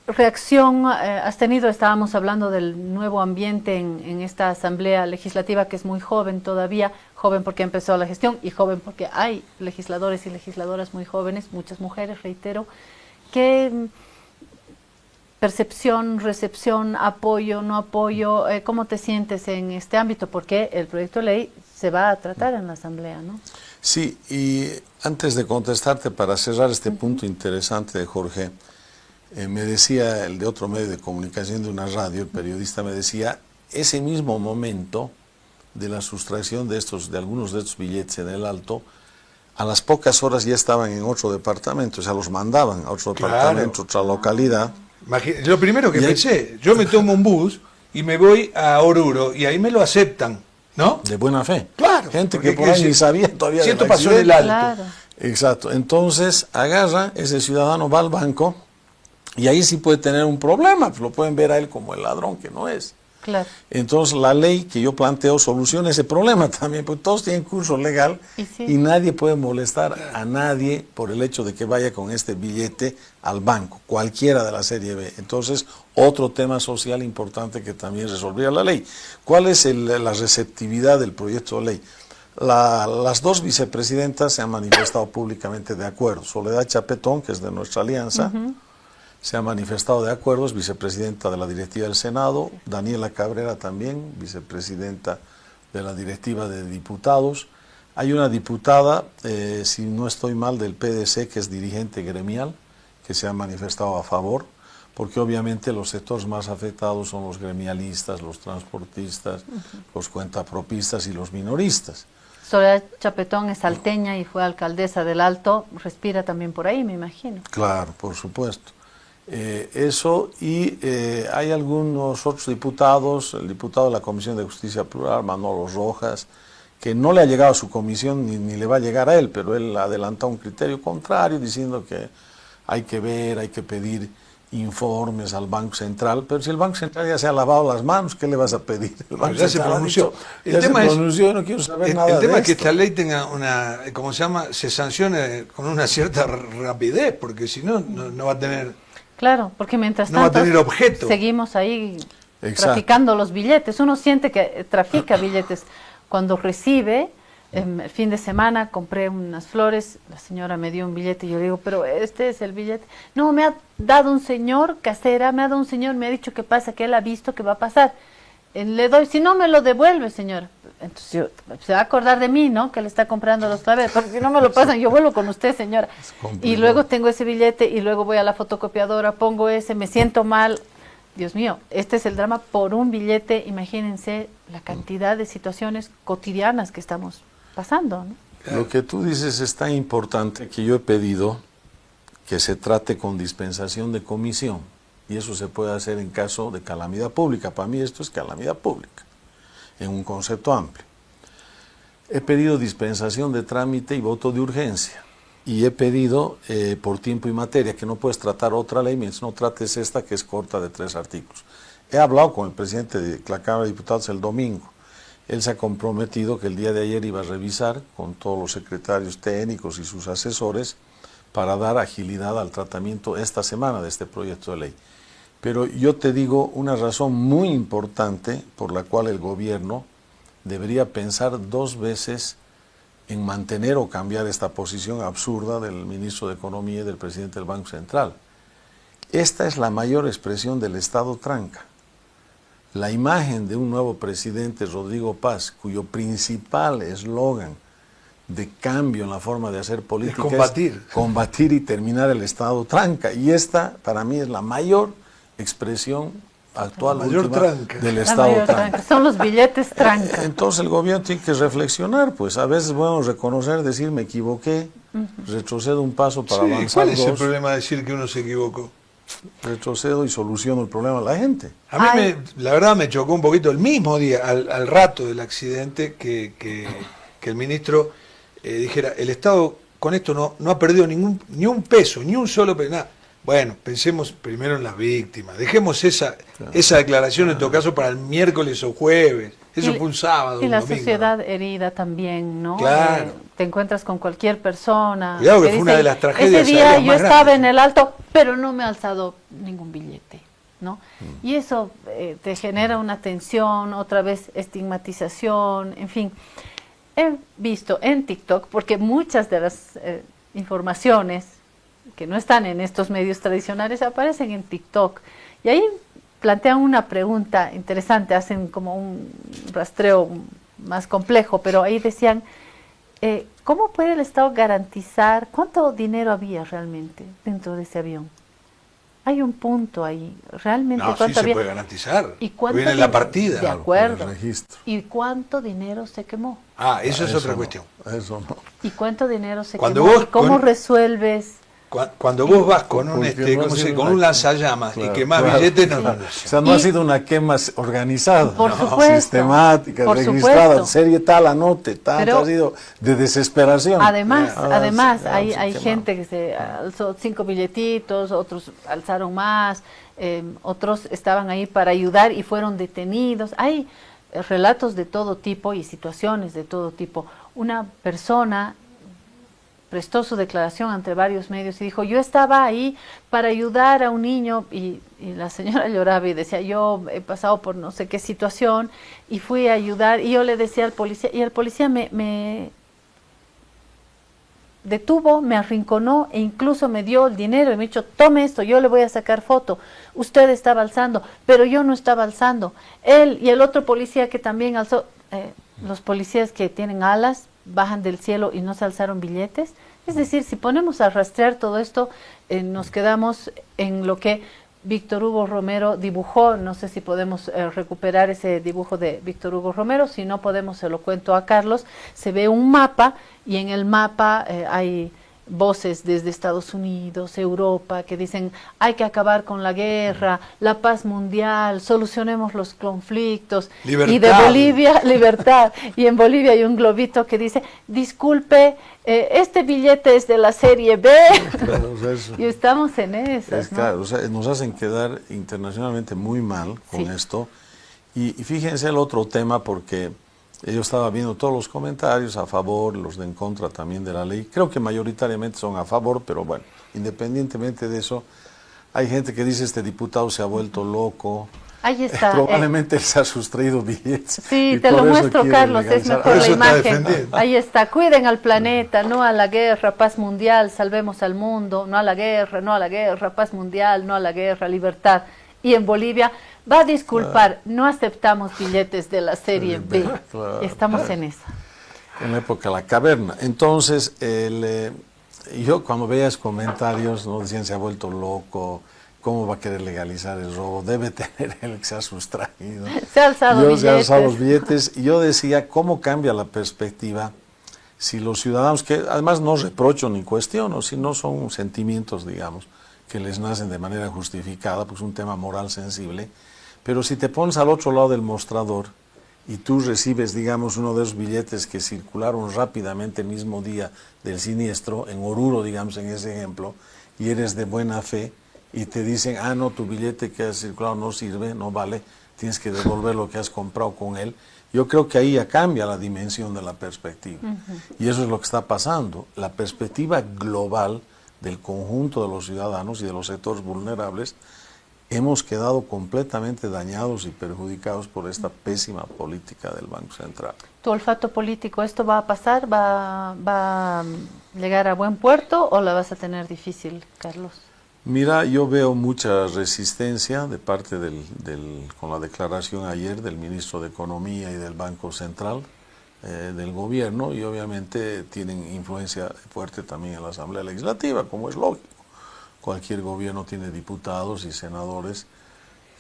reacción has tenido? Estábamos hablando del nuevo ambiente en esta Asamblea Legislativa, que es muy joven todavía, joven porque empezó la gestión y joven porque hay legisladores y legisladoras muy jóvenes, muchas mujeres, reitero. ¿Qué percepción, recepción, apoyo, no apoyo, cómo te sientes en este ámbito? Porque el proyecto de ley se va a tratar en la Asamblea, ¿no? Sí, y antes de contestarte, para cerrar este punto interesante de Jorge, me decía el de otro medio de comunicación de una radio, el periodista me decía, ese mismo momento de la sustracción de algunos de estos billetes en el Alto, a las pocas horas ya estaban en otro departamento, o sea, los mandaban a otro departamento, otra localidad. Lo primero que pensé, yo me tomo un bus y me voy a Oruro y ahí me lo aceptan, ¿no? De buena fe. Claro. Gente que por ahí ni sabía todavía. Si esto pasó en el Alto. Claro. Exacto. Entonces, agarra, ese ciudadano va al banco y ahí sí puede tener un problema, pues lo pueden ver a él como el ladrón que no es. Claro. Entonces la ley que yo planteo soluciona ese problema también, porque todos tienen curso legal y nadie puede molestar a nadie por el hecho de que vaya con este billete al banco, cualquiera de la serie B. Entonces, otro tema social importante que también resolvería la ley. ¿Cuál es la receptividad del proyecto de ley? Las dos vicepresidentas se han manifestado públicamente de acuerdo. Soledad Chapetón, que es de nuestra alianza, se ha manifestado de acuerdo, es vicepresidenta de la directiva del Senado. Daniela Cabrera también, vicepresidenta de la directiva de diputados. Hay una diputada, si no estoy mal, del PDC, que es dirigente gremial, que se ha manifestado a favor, porque obviamente los sectores más afectados son los gremialistas, los transportistas, los cuentapropistas y los minoristas. Soledad Chapetón es salteña y fue alcaldesa del Alto, respira también por ahí, me imagino. Claro, por supuesto. Eso, y hay algunos otros diputados, el diputado de la Comisión de Justicia Plural, Manolo Rojas, que no le ha llegado a su comisión ni le va a llegar a él, pero él ha adelantado un criterio contrario diciendo que hay que ver, hay que pedir informes al Banco Central, pero si el Banco Central ya se ha lavado las manos, ¿qué le vas a pedir? El Banco ya se Central pronunció. Ya se pronunció, yo no quiero saber nada de El tema es que esto. esta ley tenga una, ¿cómo se llama? Se sancione con una cierta rapidez, porque si no, no va a tener... Claro, porque mientras no va a tanto tener objeto. seguimos ahí Traficando los billetes. Uno siente que trafica billetes. Cuando recibe, el fin de semana compré unas flores, la señora me dio un billete y yo le digo, pero este es el billete. No, me ha dado un señor, casera, me ha dicho que pasa, que él ha visto que va a pasar. Le doy, si no me lo devuelve, señora. Entonces se va a acordar de mí, ¿no? Que le está comprando los claveles, porque si no me lo pasan, yo vuelvo con usted, señora. Y luego tengo ese billete y luego voy a la fotocopiadora, pongo ese, me siento mal. Dios mío, este es el drama por un billete. Imagínense la cantidad de situaciones cotidianas que estamos pasando, ¿no? Lo que tú dices es tan importante que yo he pedido que se trate con dispensación de comisión, y eso se puede hacer en caso de calamidad pública. Para mí esto es calamidad pública, en un concepto amplio. He pedido dispensación de trámite y voto de urgencia, y he pedido por tiempo y materia, que no puedes tratar otra ley mientras no trates esta, que es corta, de 3 artículos. He hablado con el presidente de la Cámara de Diputados el domingo. Él se ha comprometido que el día de ayer iba a revisar con todos los secretarios técnicos y sus asesores para dar agilidad al tratamiento esta semana de este proyecto de ley. Pero yo te digo una razón muy importante por la cual el gobierno debería pensar 2 veces en mantener o cambiar esta posición absurda del ministro de Economía y del presidente del Banco Central. Esta es la mayor expresión del Estado tranca. La imagen de un nuevo presidente, Rodrigo Paz, cuyo principal eslogan de cambio en la forma de hacer política es combatir y terminar el Estado tranca. Y esta, para mí, es la mayor expresión actual del Estado tranca. Son los billetes tranca. Entonces el gobierno tiene que reflexionar, pues a veces es bueno reconocer, decir me equivoqué, retrocedo un paso para avanzar. ¿Cuál es el problema de decir que uno se equivocó? Retrocedo y soluciono el problema de la gente. A mí la verdad me chocó un poquito el mismo día, al rato del accidente, que el ministro dijera, el Estado con esto no ha perdido ni un peso, ni un solo peso, nada. Bueno, pensemos primero en las víctimas. Dejemos esa declaración en todo caso para el miércoles o jueves. Eso fue un sábado. Y un la domingo, sociedad herida también, ¿no? Claro. Te encuentras con cualquier persona. Cuidado que fue una de las tragedias ese día aéreas yo más estaba grandes. en el Alto, pero no me ha alzado ningún billete, ¿no? Y eso te genera una tensión, otra vez estigmatización, en fin. He visto en TikTok, porque muchas de las informaciones que no están en estos medios tradicionales aparecen en TikTok, y ahí plantean una pregunta interesante, hacen como un rastreo más complejo, pero ahí decían, ¿cómo puede el Estado garantizar cuánto dinero había realmente dentro de ese avión? Hay un punto ahí, realmente No, cuánto sí había. se puede garantizar. ¿Y cuánto Viene en la partida. De acuerdo. Con el registro. ¿Y cuánto dinero se quemó? Eso es otra no, cuestión. Eso no. ¿Y cuánto dinero se Cuando quemó? vos ¿Y cómo con- resuelves? Cuando vos vas con un, Porque no ha sido con una- un lanzallamas Claro, y quemás claro. billetes, no. O sea, no ha Y- sido una quema organizada, Por no, supuesto, sistemática, por registrada, supuesto. serie tal, anote, tal, Pero- ha sido de desesperación. Además, Sí, hay sí, quemado. gente que se alzó 5 billetitos, otros alzaron más, otros estaban ahí para ayudar y fueron detenidos. Hay relatos de todo tipo y situaciones de todo tipo. Una persona prestó su declaración ante varios medios y dijo, yo estaba ahí para ayudar a un niño, y la señora lloraba y decía, yo he pasado por no sé qué situación y fui a ayudar, y yo le decía al policía, y el policía me detuvo, me arrinconó e incluso me dio el dinero y me dijo, tome esto, yo le voy a sacar foto, usted estaba alzando, pero yo no estaba alzando. Él y el otro policía que también alzó, los policías que tienen alas bajan del cielo y no se alzaron billetes. Es decir, si ponemos a rastrear todo esto, nos quedamos en lo que Víctor Hugo Romero dibujó. No sé si podemos recuperar ese dibujo de Víctor Hugo Romero, si no podemos se lo cuento a Carlos. Se ve un mapa y en el mapa hay voces desde Estados Unidos, Europa, que dicen hay que acabar con la guerra, la paz mundial, solucionemos los conflictos. Libertad. Y de Bolivia, libertad. Y en Bolivia hay un globito que dice, disculpe, este billete es de la serie B. Claro, o sea, eso- Y estamos en esas, Es ¿no? claro, o sea, nos hacen quedar internacionalmente muy mal con Sí. esto. Y fíjense el otro tema, porque yo estaba viendo todos los comentarios a favor, los de en contra también de la ley. Creo que mayoritariamente son a favor, pero bueno, independientemente de eso, hay gente que dice este diputado se ha vuelto loco. Ahí está. Probablemente él se ha sustraído billetes. Sí, y te por lo eso muestro, quiere Carlos, es legalizar. mejor Por la eso está imagen. defendiendo. Ahí está, cuiden al planeta, no a la guerra, paz mundial, salvemos al mundo, no a la guerra, no a la guerra, paz mundial, no a la guerra, libertad. Y en Bolivia, va a disculpar, no aceptamos billetes de la serie B. Claro. Estamos en esa. En la época de la caverna. Entonces, yo cuando veía esos comentarios, ¿no? Decían se ha vuelto loco, ¿cómo va a querer legalizar el robo? Debe tener él que se ha sustraído. Se ha alzado Se ha billetes. alzado los billetes. Y yo decía, ¿cómo cambia la perspectiva si los ciudadanos, que además no reprocho ni cuestiono, sino son sentimientos, digamos, que les nacen de manera justificada, pues un tema moral sensible, pero si te pones al otro lado del mostrador y tú recibes, digamos, uno de esos billetes que circularon rápidamente el mismo día del siniestro, en Oruro, digamos, en ese ejemplo, y eres de buena fe, y te dicen, ah, no, tu billete que ha circulado no sirve, no vale, tienes que devolver lo que has comprado con él. Yo creo que ahí ya cambia la dimensión de la perspectiva. Y eso es lo que está pasando. La perspectiva global del conjunto de los ciudadanos y de los sectores vulnerables, hemos quedado completamente dañados y perjudicados por esta pésima política del Banco Central. ¿Tu olfato político, esto va a pasar? ¿Va a llegar a buen puerto o la vas a tener difícil, Carlos? Mira, yo veo mucha resistencia de parte con la declaración ayer del ministro de Economía y del Banco Central del gobierno, y obviamente tienen influencia fuerte también en la Asamblea Legislativa, como es lógico. Cualquier gobierno tiene diputados y senadores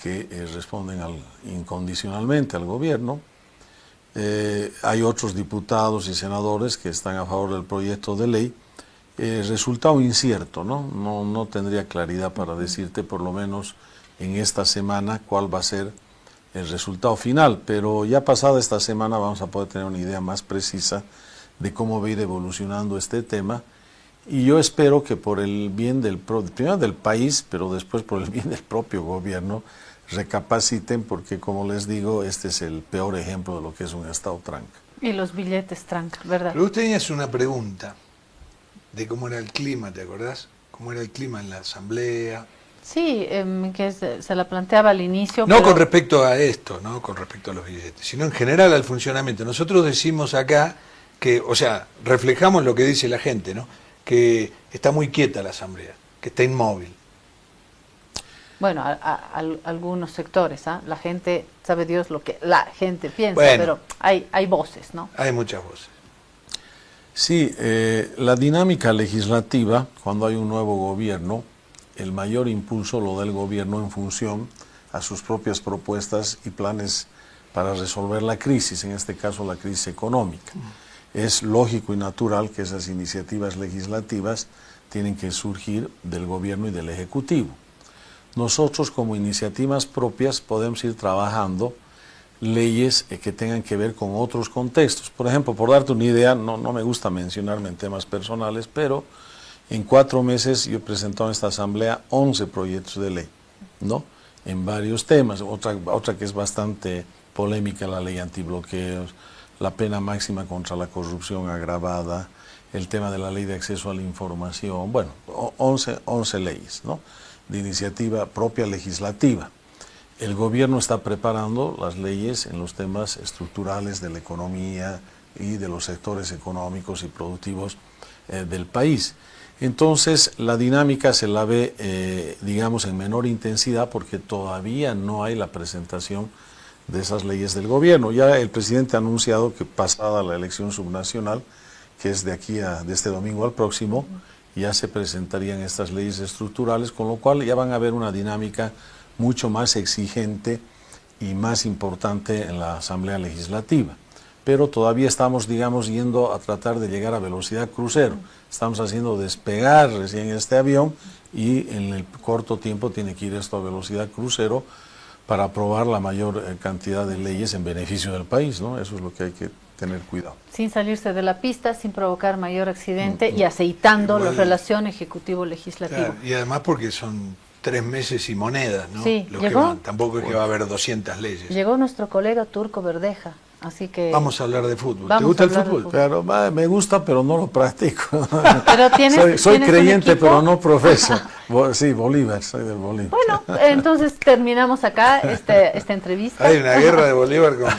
que responden incondicionalmente al gobierno. Hay otros diputados y senadores que están a favor del proyecto de ley. Resultado incierto, ¿no? No tendría claridad para decirte, por lo menos en esta semana, cuál va a ser el resultado final, pero ya pasada esta semana vamos a poder tener una idea más precisa de cómo va a ir evolucionando este tema. Y yo espero que por el bien primero del país, pero después por el bien del propio gobierno, recapaciten, porque como les digo, este es el peor ejemplo de lo que es un Estado tranca. Y los billetes tranca, ¿verdad? Pero vos tenías una pregunta de cómo era el clima, ¿te acordás? ¿Cómo era el clima en la asamblea? Sí, que se la planteaba al inicio. No pero... con respecto a esto, no con respecto a los billetes, sino en general al funcionamiento. Nosotros decimos acá que, o sea, reflejamos lo que dice la gente, ¿no? Que está muy quieta la asamblea, que está inmóvil. Bueno, algunos sectores, ¿ah? La gente, sabe Dios lo que la gente piensa, Bueno, pero hay voces, ¿no? Hay muchas voces. Sí, la dinámica legislativa, cuando hay un nuevo gobierno, el mayor impulso lo da el gobierno en función a sus propias propuestas y planes para resolver la crisis, en este caso la crisis económica. Es lógico y natural que esas iniciativas legislativas tienen que surgir del gobierno y del ejecutivo. Nosotros como iniciativas propias podemos ir trabajando leyes que tengan que ver con otros contextos. Por ejemplo, por darte una idea, no me gusta mencionarme en temas personales, pero en 4 meses yo he presentado en esta asamblea 11 proyectos de ley, ¿no? En varios temas. Otra que es bastante polémica, la ley antibloqueos, la pena máxima contra la corrupción agravada, el tema de la ley de acceso a la información, bueno, 11 leyes, ¿no? De iniciativa propia legislativa. El gobierno está preparando las leyes en los temas estructurales de la economía y de los sectores económicos y productivos del país. Entonces, la dinámica se la ve, digamos, en menor intensidad porque todavía no hay la presentación de esas leyes del gobierno. Ya el presidente ha anunciado que pasada la elección subnacional, que es de este domingo al próximo, ya se presentarían estas leyes estructurales, con lo cual ya van a haber una dinámica mucho más exigente y más importante en la Asamblea Legislativa. Pero todavía estamos, digamos, yendo a tratar de llegar a velocidad crucero. Estamos haciendo despegar recién este avión y en el corto tiempo tiene que ir esto a velocidad crucero para aprobar la mayor cantidad de leyes en beneficio del país, ¿no? Eso es lo que hay que tener cuidado. Sin salirse de la pista, sin provocar mayor accidente y aceitando la relación ejecutivo-legislativo. Claro, y además porque son 3 meses y monedas, ¿no? Sí, Los que van. Tampoco es que va a haber 200 leyes. Llegó nuestro colega Turco Verdeja, así que... Vamos a hablar de fútbol. ¿Te gusta el fútbol? Pero, me gusta, pero no lo practico. Pero soy creyente, pero no profeso. Sí, Bolívar, soy del Bolívar. Bueno, entonces terminamos acá esta entrevista. Hay una guerra de Bolívar con...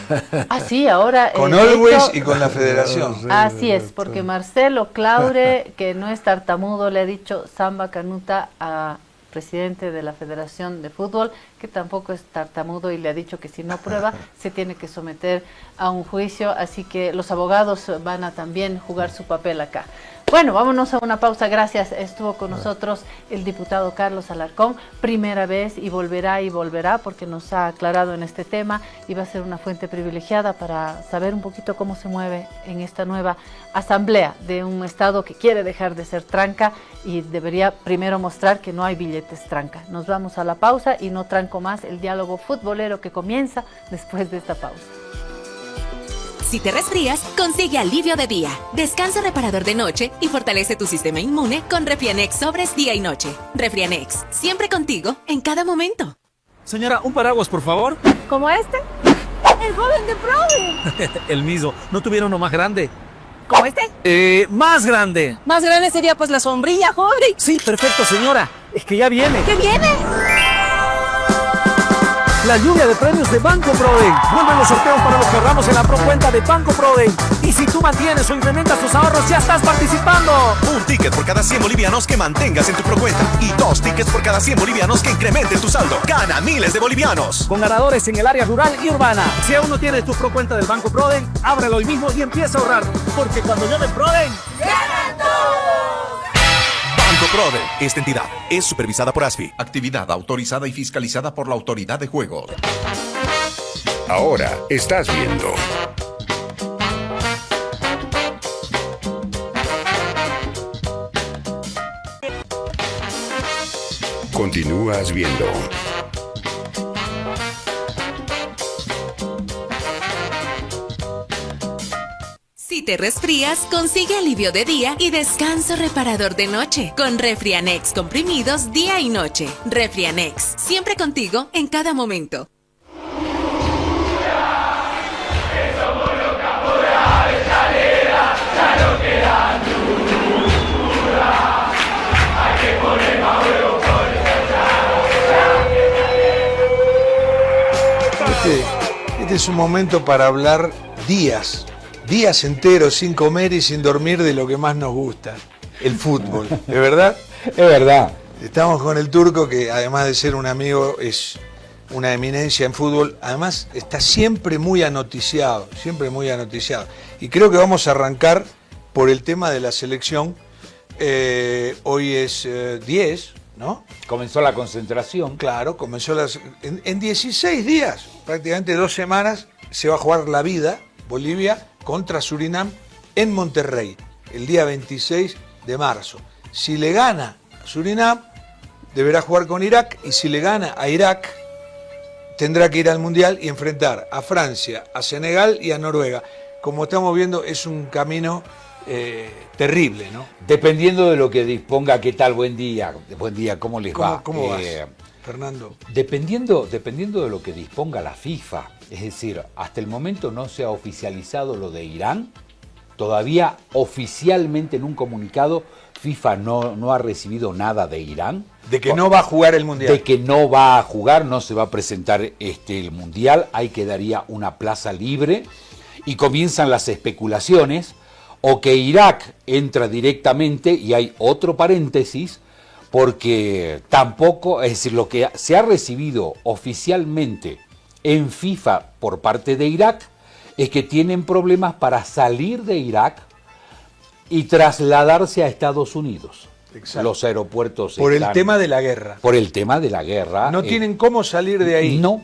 Ah, sí, ahora... Con Always y con la Federación. Así es, porque Marcelo Claure, que no es tartamudo, le ha dicho samba canuta a presidente de la Federación de Fútbol, que tampoco es tartamudo y le ha dicho que si no prueba se tiene que someter a un juicio, así que los abogados van a también jugar su papel acá. Bueno, vámonos a una pausa. Gracias. Estuvo con nosotros el diputado Carlos Alarcón, primera vez y volverá porque nos ha aclarado en este tema y va a ser una fuente privilegiada para saber un poquito cómo se mueve en esta nueva asamblea de un Estado que quiere dejar de ser tranca y debería primero mostrar que no hay billetes tranca. Nos vamos a la pausa y no tranco más el diálogo futbolero que comienza después de esta pausa. Si te resfrías, consigue alivio de día, descanso reparador de noche y fortalece tu sistema inmune con Refrianex sobres día y noche. Refrianex, siempre contigo, en cada momento. Señora, un paraguas, por favor. ¿Como este? El joven de Proven. El mismo. ¿No tuviera uno más grande? ¿Como este? Más grande. Más grande sería pues la sombrilla, joven. Sí, perfecto, señora. Es que ya viene. ¿Qué viene? La lluvia de premios de Banco Proden. Vuelven los sorteos para los que ahorramos en la procuenta de Banco Proden. Y si tú mantienes o incrementas tus ahorros, ya estás participando. Un ticket por cada 100 bolivianos que mantengas en tu procuenta. Y 2 tickets por cada 100 bolivianos que incrementen tu saldo. Gana miles de bolivianos. Con ganadores en el área rural y urbana. Si aún no tienes tu procuenta del Banco Proden, ábrelo hoy mismo y empieza a ahorrar. Porque cuando llamen Proden, ¡ganan todos! Banco Proden. Esta entidad es supervisada por ASFI. Actividad autorizada y fiscalizada por la Autoridad de Juegos. Ahora estás viendo. Continúas viendo. Si te resfrías, consigue alivio de día y descanso reparador de noche con Refrianex comprimidos día y noche. Refrianex, siempre contigo en cada momento. Este es un momento para hablar días enteros sin comer y sin dormir de lo que más nos gusta, el fútbol. ¿Es verdad? Es verdad. Estamos con el Turco, que además de ser un amigo, es una eminencia en fútbol. Además está siempre muy anoticiado, Y creo que vamos a arrancar por el tema de la selección. Hoy es 10, ¿no? Comenzó la concentración. Claro, en 16 días, prácticamente 2 semanas, se va a jugar la vida, Bolivia contra Surinam en Monterrey, el día 26 de marzo. Si le gana a Surinam, deberá jugar con Irak, y si le gana a Irak, tendrá que ir al Mundial y enfrentar a Francia, a Senegal y a Noruega. Como estamos viendo, es un camino terrible, ¿no? Dependiendo de lo que disponga, ¿qué tal? Buen día, ¿cómo les va? ¿Cómo vas, Fernando? Dependiendo de lo que disponga la FIFA, es decir, hasta el momento no se ha oficializado lo de Irán, todavía oficialmente en un comunicado FIFA no ha recibido nada de Irán. De que no va a jugar el Mundial. De que no va a jugar, no se va a presentar el Mundial, ahí quedaría una plaza libre y comienzan las especulaciones, o que Irak entra directamente, y hay otro paréntesis, porque tampoco, es decir, lo que se ha recibido oficialmente en FIFA por parte de Irak es que tienen problemas para salir de Irak y trasladarse a Estados Unidos. Exacto. Los aeropuertos por el tema de la guerra. Por el tema de la guerra. No tienen cómo salir de ahí. No.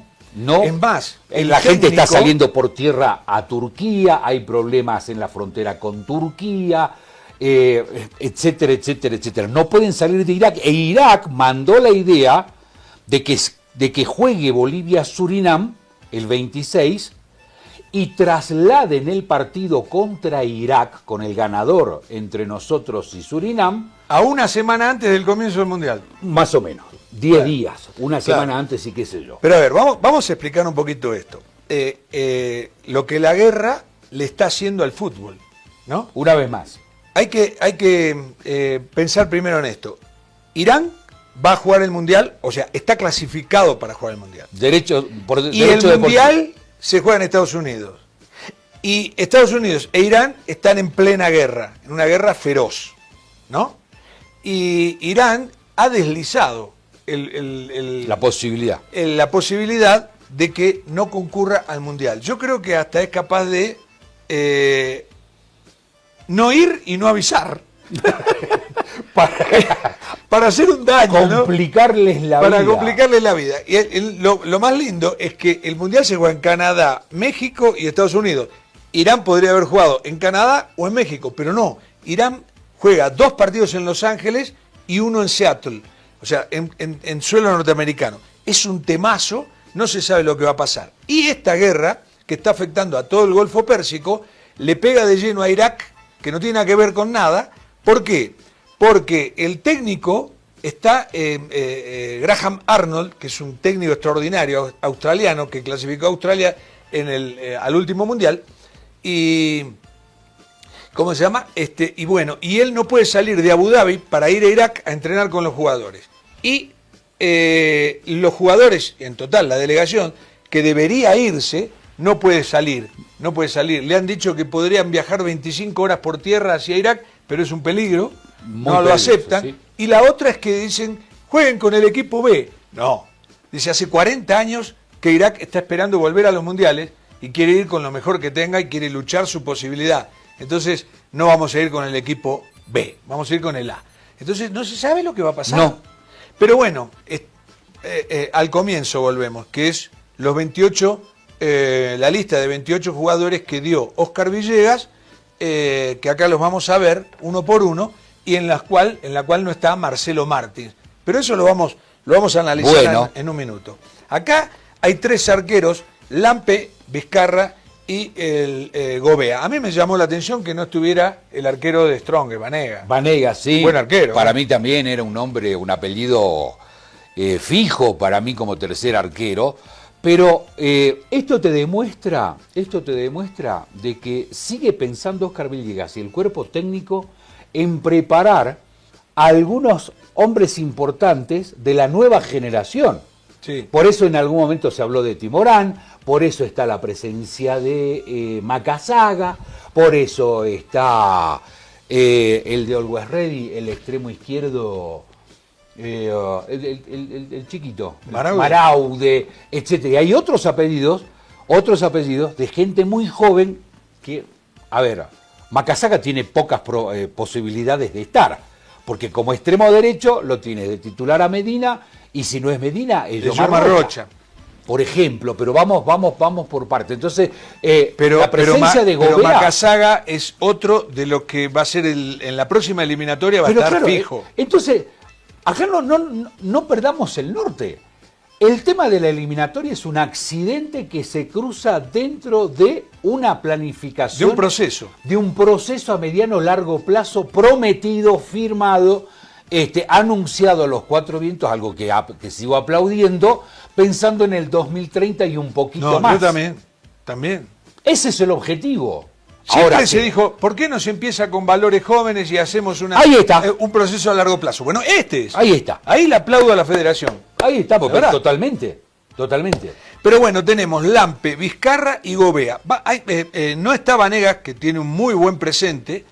Es más, la gente está saliendo por tierra a Turquía, hay problemas en la frontera con Turquía, etcétera, etcétera, etcétera. No pueden salir de Irak. E Irak mandó la idea de que juegue Bolivia-Surinam el 26 y trasladen el partido contra Irak con el ganador entre nosotros y Surinam. A una semana antes del comienzo del Mundial. Más o menos. 10 días, una semana antes y qué sé yo. Pero a ver, vamos a explicar un poquito esto. Lo que la guerra le está haciendo al fútbol, ¿no? Una vez más. Hay que pensar primero en esto. Irán va a jugar el Mundial, o sea, está clasificado para jugar el Mundial. Y el Mundial se juega en Estados Unidos. Y Estados Unidos e Irán están en plena guerra, en una guerra feroz, ¿no? Y Irán ha deslizado la posibilidad de que no concurra al Mundial. Yo creo que hasta es capaz de no ir y no avisar para hacer un daño, complicarles la vida. Para complicarles la vida. Y lo más lindo es que el Mundial se juega en Canadá, México y Estados Unidos. Irán podría haber jugado en Canadá o en México, pero no. Irán juega 2 partidos en Los Ángeles y 1 en Seattle. O sea, en suelo norteamericano. Es un temazo, no se sabe lo que va a pasar. Y esta guerra, que está afectando a todo el Golfo Pérsico, le pega de lleno a Irak, que no tiene nada que ver con nada. ¿Por qué? Porque el técnico está, Graham Arnold, que es un técnico extraordinario australiano, que clasificó a Australia al último Mundial, y... ¿Cómo se llama? Y bueno, y él no puede salir de Abu Dhabi para ir a Irak a entrenar con los jugadores. Y los jugadores, en total, la delegación, que debería irse, no puede salir. Le han dicho que podrían viajar 25 horas por tierra hacia Irak, pero es un peligro, no lo aceptan. Sí. Y la otra es que dicen, jueguen con el equipo B. No, dice, hace 40 años que Irak está esperando volver a los mundiales y quiere ir con lo mejor que tenga y quiere luchar su posibilidad. Entonces, no vamos a ir con el equipo B, vamos a ir con el A. Entonces, no se sabe lo que va a pasar. No. Pero bueno, al comienzo volvemos, que es los 28, la lista de 28 jugadores que dio Oscar Villegas, que acá los vamos a ver uno por uno, y en la cual no está Marcelo Martins. Pero eso lo vamos a analizar en un minuto. Acá hay 3 arqueros, Lampe, Vizcarra y el Gobea. A mí me llamó la atención que no estuviera el arquero de Strong, Vanega. Vanega, sí. Buen arquero. Para mí también era un nombre, un apellido fijo para mí como tercer arquero. Pero esto te demuestra de que sigue pensando Óscar Villegas y el cuerpo técnico en preparar a algunos hombres importantes de la nueva generación. Sí. Por eso en algún momento se habló de Timorán, por eso está la presencia de Macasaga, por eso está el de Always Ready, el extremo izquierdo, el chiquito, Maraude, etc. Y hay otros apellidos de gente muy joven que, a ver, Macasaga tiene pocas posibilidades de estar, porque como extremo derecho lo tiene de titular a Medina, y si no es Medina, es Yomar Rocha. Por ejemplo, pero vamos por parte. Entonces, la presencia de Gobea... Pero Macasaga es otro de lo que va a ser en la próxima eliminatoria, va a estar fijo. Entonces, acá no perdamos el norte. El tema de la eliminatoria es un accidente que se cruza dentro de una planificación. De un proceso a mediano largo plazo, prometido, firmado, anunciado a los cuatro vientos, algo que sigo aplaudiendo, pensando en el 2030 y un poquito más. Yo también. Ese es el objetivo. Siempre Ahora se dijo, ¿por qué no se empieza con valores jóvenes y hacemos Ahí está. Un proceso a largo plazo? Bueno, Ahí está. Ahí le aplaudo a la federación. Ahí está, porque totalmente. Pero bueno, tenemos Lampe, Vizcarra y Gobea. No está Vanegas, que tiene un muy buen presente,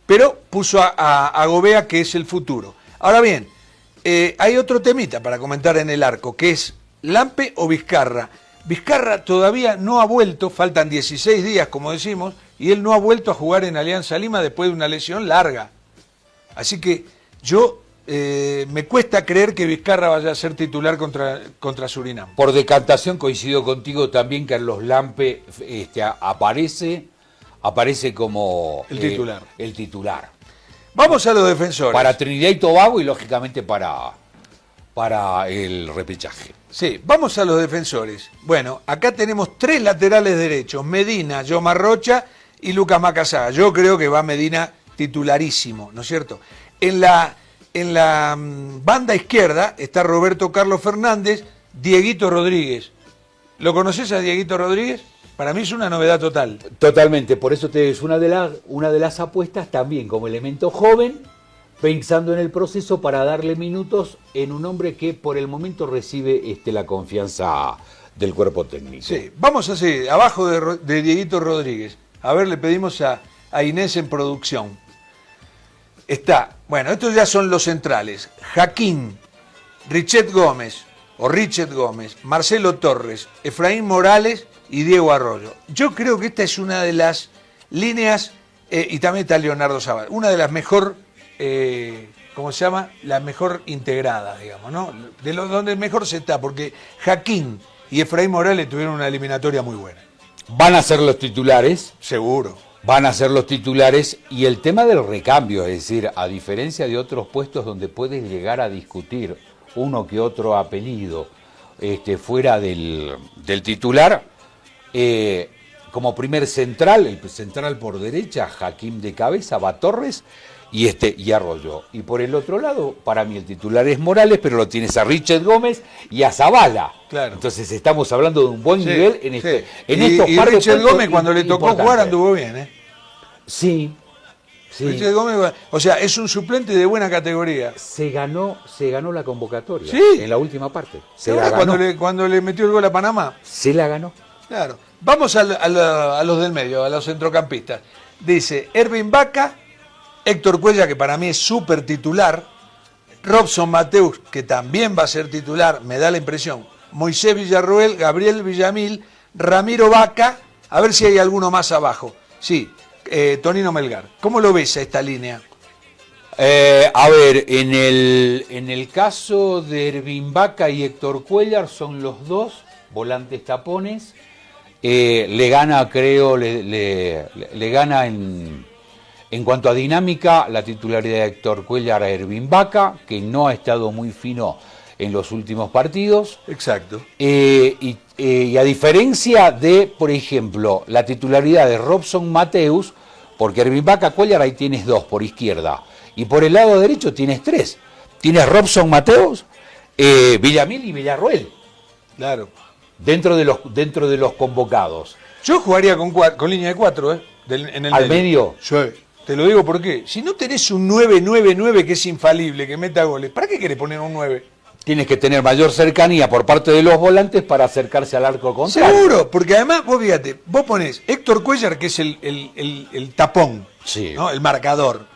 pero puso a Gobea, que es el futuro. Ahora bien, hay otro temita para comentar en el arco, que es Lampe o Vizcarra. Vizcarra todavía no ha vuelto, faltan 16 días, como decimos, y él no ha vuelto a jugar en Alianza Lima después de una lesión larga. Así que yo me cuesta creer que Vizcarra vaya a ser titular contra Surinam. Por decantación coincido contigo también, Carlos Lampe aparece como el titular. Vamos a los defensores. Para Trinidad y Tobago y lógicamente para el repechaje. Sí, vamos a los defensores. Bueno, acá tenemos 3 laterales derechos, Medina, Yomar Rocha y Lucas Macasaga. Yo creo que va Medina titularísimo, ¿no es cierto? En la banda izquierda está Roberto Carlos Fernández, Dieguito Rodríguez. ¿Lo conoces a Dieguito Rodríguez? Para mí es una novedad total. Totalmente, por eso es una de las apuestas también como elemento joven, pensando en el proceso para darle minutos en un hombre que por el momento recibe la confianza del cuerpo técnico. Sí, vamos a seguir, abajo de Dieguito Rodríguez. A ver, le pedimos a Inés en producción. Bueno, estos ya son los centrales. Jaquín, Richet Gómez, Marcelo Torres, Efraín Morales y Diego Arroyo. Yo creo que esta es una de las líneas, y también está Leonardo Zavala, una de las mejor, ¿cómo se llama? La mejor integrada, digamos, ¿no? Donde mejor se está, porque Jaquín y Efraín Morales tuvieron una eliminatoria muy buena. Van a ser los titulares. Seguro. Van a ser los titulares, y el tema del recambio, es decir, a diferencia de otros puestos donde puedes llegar a discutir uno que otro apellido fuera del titular, como primer central, el central por derecha, Jaquín de cabeza, va Torres y Arroyo. Y por el otro lado, para mí el titular es Morales, pero lo tienes a Richet Gómez y a Zavala. Claro. Entonces estamos hablando de un buen nivel en estos y Richet Gómez cuando le tocó jugar anduvo bien, ¿eh? Sí. Richet Gómez, o sea, es un suplente de buena categoría. Se ganó la convocatoria. Sí. En la última parte. Cuando le metió el gol a Panamá. Se la ganó. Claro. Vamos a los del medio, a los centrocampistas. Dice Ervin Vaca, Héctor Cuellar, que para mí es súper titular, Robson Mateus, que también va a ser titular, me da la impresión, Moisés Villarroel, Gabriel Villamil, Ramiro Vaca, a ver si hay alguno más abajo. Sí, Tonino Melgar. ¿Cómo lo ves a esta línea? A ver, en el caso de Ervin Vaca y Héctor Cuellar son los dos volantes tapones. Le gana, creo, le gana en cuanto a dinámica la titularidad de Héctor Cuellar a Ervin Vaca, que no ha estado muy fino en los últimos partidos. Exacto. Y a diferencia de, por ejemplo, la titularidad de Robson Mateus, porque Ervin Vaca Cuellar ahí tienes 2 por izquierda, y por el lado derecho tienes 3. Tienes Robson Mateus, Villamil y Villarroel. Claro. Dentro de los convocados. Yo jugaría con línea de 4, en el ¿Al medio? Sí. Te lo digo porque si no tenés un 9-9-9 que es infalible, que meta goles, ¿para qué querés poner un 9? Tienes que tener mayor cercanía por parte de los volantes para acercarse al arco contrario. Seguro, porque además, vos fíjate, vos ponés Héctor Cuellar, que es el tapón, sí, ¿no? El marcador,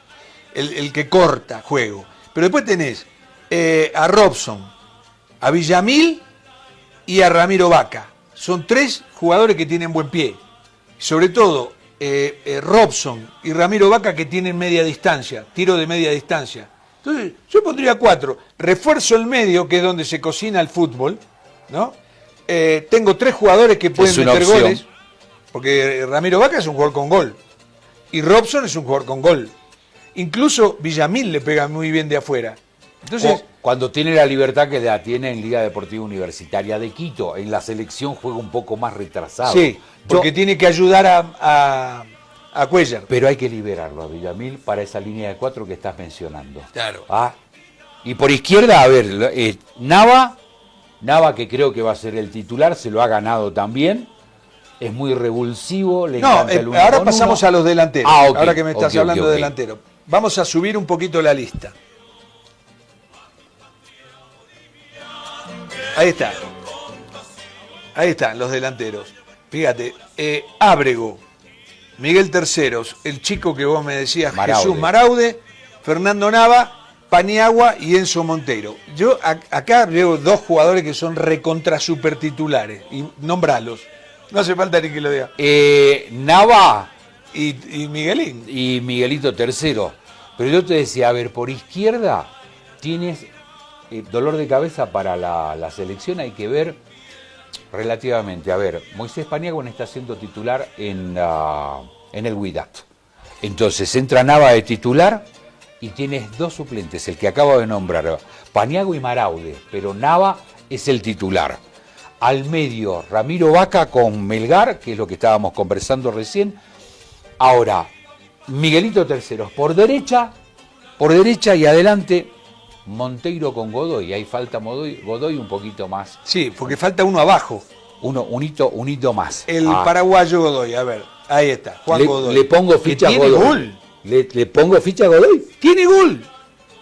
el que corta juego. Pero después tenés a Robson, a Villamil y a Ramiro Vaca. Son 3 jugadores que tienen buen pie. Sobre todo, Robson y Ramiro Vaca, que tienen media distancia, tiro de media distancia. Entonces, yo pondría 4. Refuerzo el medio, que es donde se cocina el fútbol, ¿no? Tengo 3 jugadores que pueden meter opción. goles, porque Ramiro Vaca es un jugador con gol. Y Robson es un jugador con gol. Incluso Villamil le pega muy bien de afuera. Entonces, cuando tiene la libertad que la tiene en Liga Deportiva Universitaria de Quito, en la selección juega un poco más retrasado. Sí, porque tiene que ayudar a Cuellar. Pero hay que liberarlo a Villamil para esa línea de 4 que estás mencionando. Claro. Y por izquierda, a ver, Nava, que creo que va a ser el titular, se lo ha ganado también. Es muy revulsivo, le encanta el 1 ahora con pasamos 1. a los delanteros. Okay, ahora que me estás hablando de okay. delantero. Vamos a subir un poquito la lista. Ahí está. Ahí están los delanteros. Fíjate, Ábrego, Miguel Terceros, el chico que vos me decías, Maraude. Jesús Maraude, Fernando Nava, Paniagua y Enzo Monteiro. Yo acá veo 2 jugadores que son recontra super titulares. Y nombralos. No hace falta ni que lo diga. Nava y Miguelín. Y Miguelito Tercero. Pero yo te decía, a ver, por izquierda tienes dolor de cabeza para la selección, hay que ver relativamente. A ver, Moisés Paniagua está siendo titular en el Wydad. Entonces entra Nava de titular y tienes 2 suplentes, el que acabo de nombrar, Paniagua y Maraude, pero Nava es el titular. Al medio, Ramiro Vaca con Melgar, que es lo que estábamos conversando recién. Ahora, Miguelito Terceros por derecha y adelante Monteiro con Godoy. Ahí falta Godoy un poquito más. Sí, porque falta uno abajo. Un hito más. El paraguayo Godoy, a ver, ahí está, Juan Godoy. Le pongo ficha a Godoy. ¿Tiene gol? ¿Le pongo ficha a Godoy? ¿Tiene gol?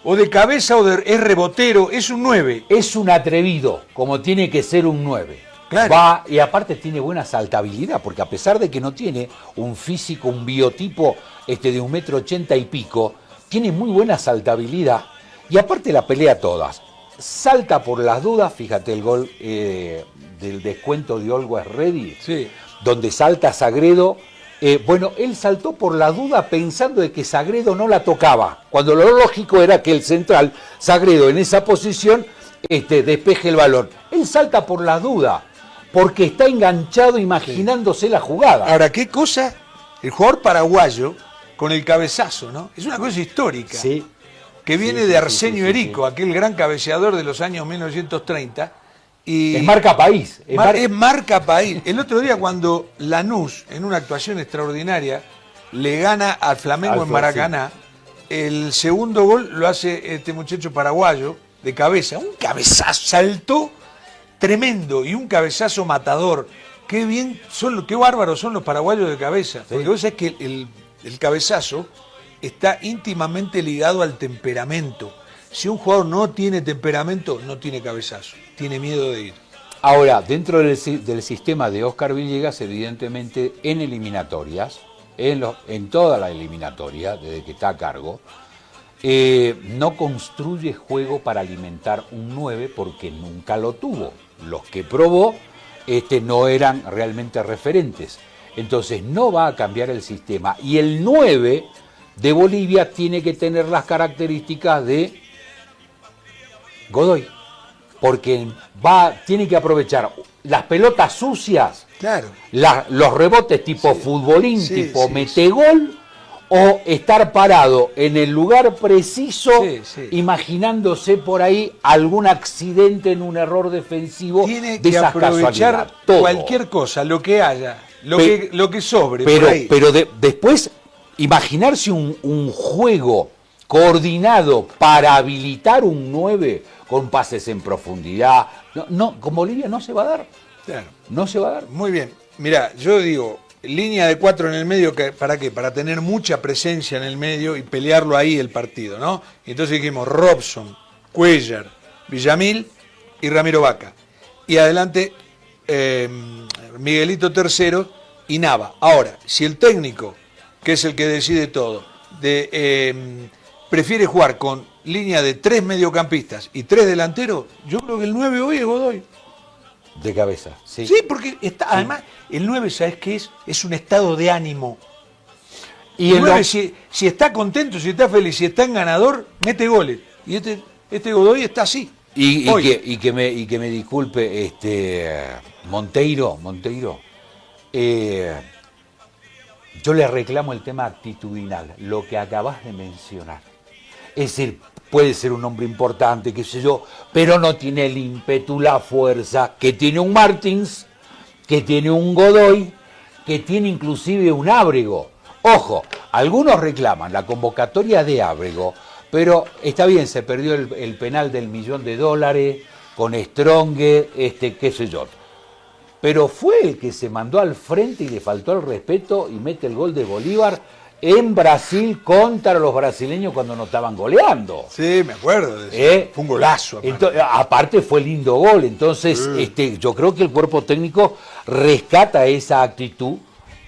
O de cabeza es rebotero, es un 9. Es un atrevido, como tiene que ser un 9. Claro. Y aparte tiene buena saltabilidad, porque a pesar de que no tiene un físico, un biotipo de 1,80 m y pico, tiene muy buena saltabilidad. Y aparte la pelea todas. Salta por las dudas, fíjate el gol del descuento de Always Ready, sí, donde salta Sagredo. Él saltó por la duda pensando de que Sagredo no la tocaba, cuando lo lógico era que el central, Sagredo, en esa posición, despeje el balón. Él salta por la duda, porque está enganchado imaginándose la jugada. Ahora, ¿qué cosa? El jugador paraguayo con el cabezazo, ¿no? Es una cosa histórica. Sí. Que viene de Arsenio Erico, aquel gran cabeceador de los años 1930. Y es marca país. Es marca país. El otro día cuando Lanús, en una actuación extraordinaria, le gana al Flamengo en Maracaná, el segundo gol lo hace este muchacho paraguayo de cabeza. Un cabezazo, saltó tremendo y un cabezazo matador. Qué bien qué bárbaros son los paraguayos de cabeza. Sí. Porque vos sabés que el cabezazo está íntimamente ligado al temperamento. Si un jugador no tiene temperamento, no tiene cabezazo, tiene miedo de ir. Ahora, dentro del sistema de Oscar Villegas, evidentemente en eliminatorias, en toda la eliminatoria, desde que está a cargo, no construye juego para alimentar un 9 porque nunca lo tuvo. Los que probó no eran realmente referentes. Entonces no va a cambiar el sistema. Y el 9 de Bolivia tiene que tener las características de Godoy, porque tiene que aprovechar las pelotas sucias, claro, los rebotes tipo futbolín, tipo metegol, o estar parado en el lugar preciso, Sí. imaginándose por ahí algún accidente en un error defensivo Tiene de que esas aprovechar casualidades. Todo. cualquier cosa, lo que haya, lo que sobre. Pero, por ahí. después, imaginarse un juego coordinado para habilitar un 9 con pases en profundidad. No, con Bolivia no se va a dar. Claro. No se va a dar. Muy bien. Mirá, yo digo, línea de 4 en el medio, ¿para qué? Para tener mucha presencia en el medio y pelearlo ahí el partido, ¿no? Y entonces dijimos Robson, Cuellar, Villamil y Ramiro Vaca. Y adelante Miguelito Tercero y Nava. Ahora, si el técnico, que es el que decide todo, prefiere jugar con línea de 3 mediocampistas y 3 delanteros, yo creo que el 9 hoy es Godoy. De cabeza, sí. Sí, porque además el 9, ¿sabes qué es? Es un estado de ánimo. Y el 9, si está contento, si está feliz, si está en ganador, mete goles. Y este Godoy está así. Y que me disculpe Monteiro, yo le reclamo el tema actitudinal, lo que acabas de mencionar. Es decir, puede ser un hombre importante, qué sé yo, pero no tiene el ímpetu, la fuerza que tiene un Martins, que tiene un Godoy, que tiene inclusive un Ábrego. Ojo, algunos reclaman la convocatoria de Ábrego, pero está bien, se perdió el penal del $1.000.000 con Stronger, qué sé yo. Pero fue el que se mandó al frente y le faltó el respeto y mete el gol de Bolívar en Brasil contra los brasileños cuando no estaban goleando. Sí, me acuerdo de eso. Fue un golazo. Aparte fue lindo gol. Entonces, yo creo que el cuerpo técnico rescata esa actitud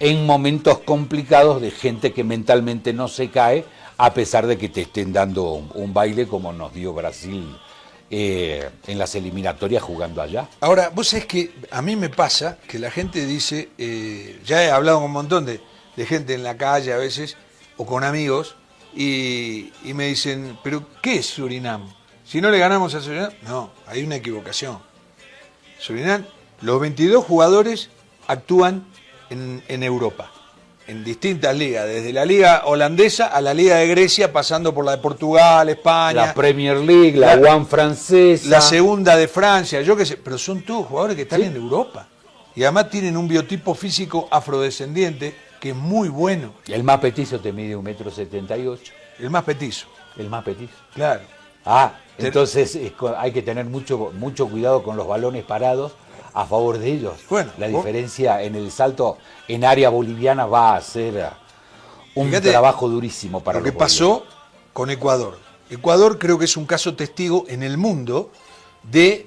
en momentos complicados de gente que mentalmente no se cae, a pesar de que te estén dando un baile como nos dio Brasil en las eliminatorias jugando allá. Ahora, vos sabés que a mí me pasa que la gente dice, ya he hablado con un montón de gente en la calle a veces, o con amigos, y me dicen, ¿pero qué es Surinam? Si no le ganamos a Surinam, no, hay una equivocación. Surinam, los 22 jugadores actúan en Europa, en distintas ligas, desde la liga holandesa a la liga de Grecia, pasando por la de Portugal, España. La Premier League, la One francesa. La segunda de Francia, yo qué sé, pero son todos jugadores que están en Europa. Y además tienen un biotipo físico afrodescendiente que es muy bueno. El más petizo te mide 1,78 m. El más petizo. El más petizo. Claro. Entonces hay que tener mucho cuidado con los balones parados a favor de ellos. Bueno, la diferencia en el salto en área boliviana va a ser un trabajo durísimo para los bolivianos. Lo que pasó con Ecuador. Ecuador creo que es un caso testigo en el mundo de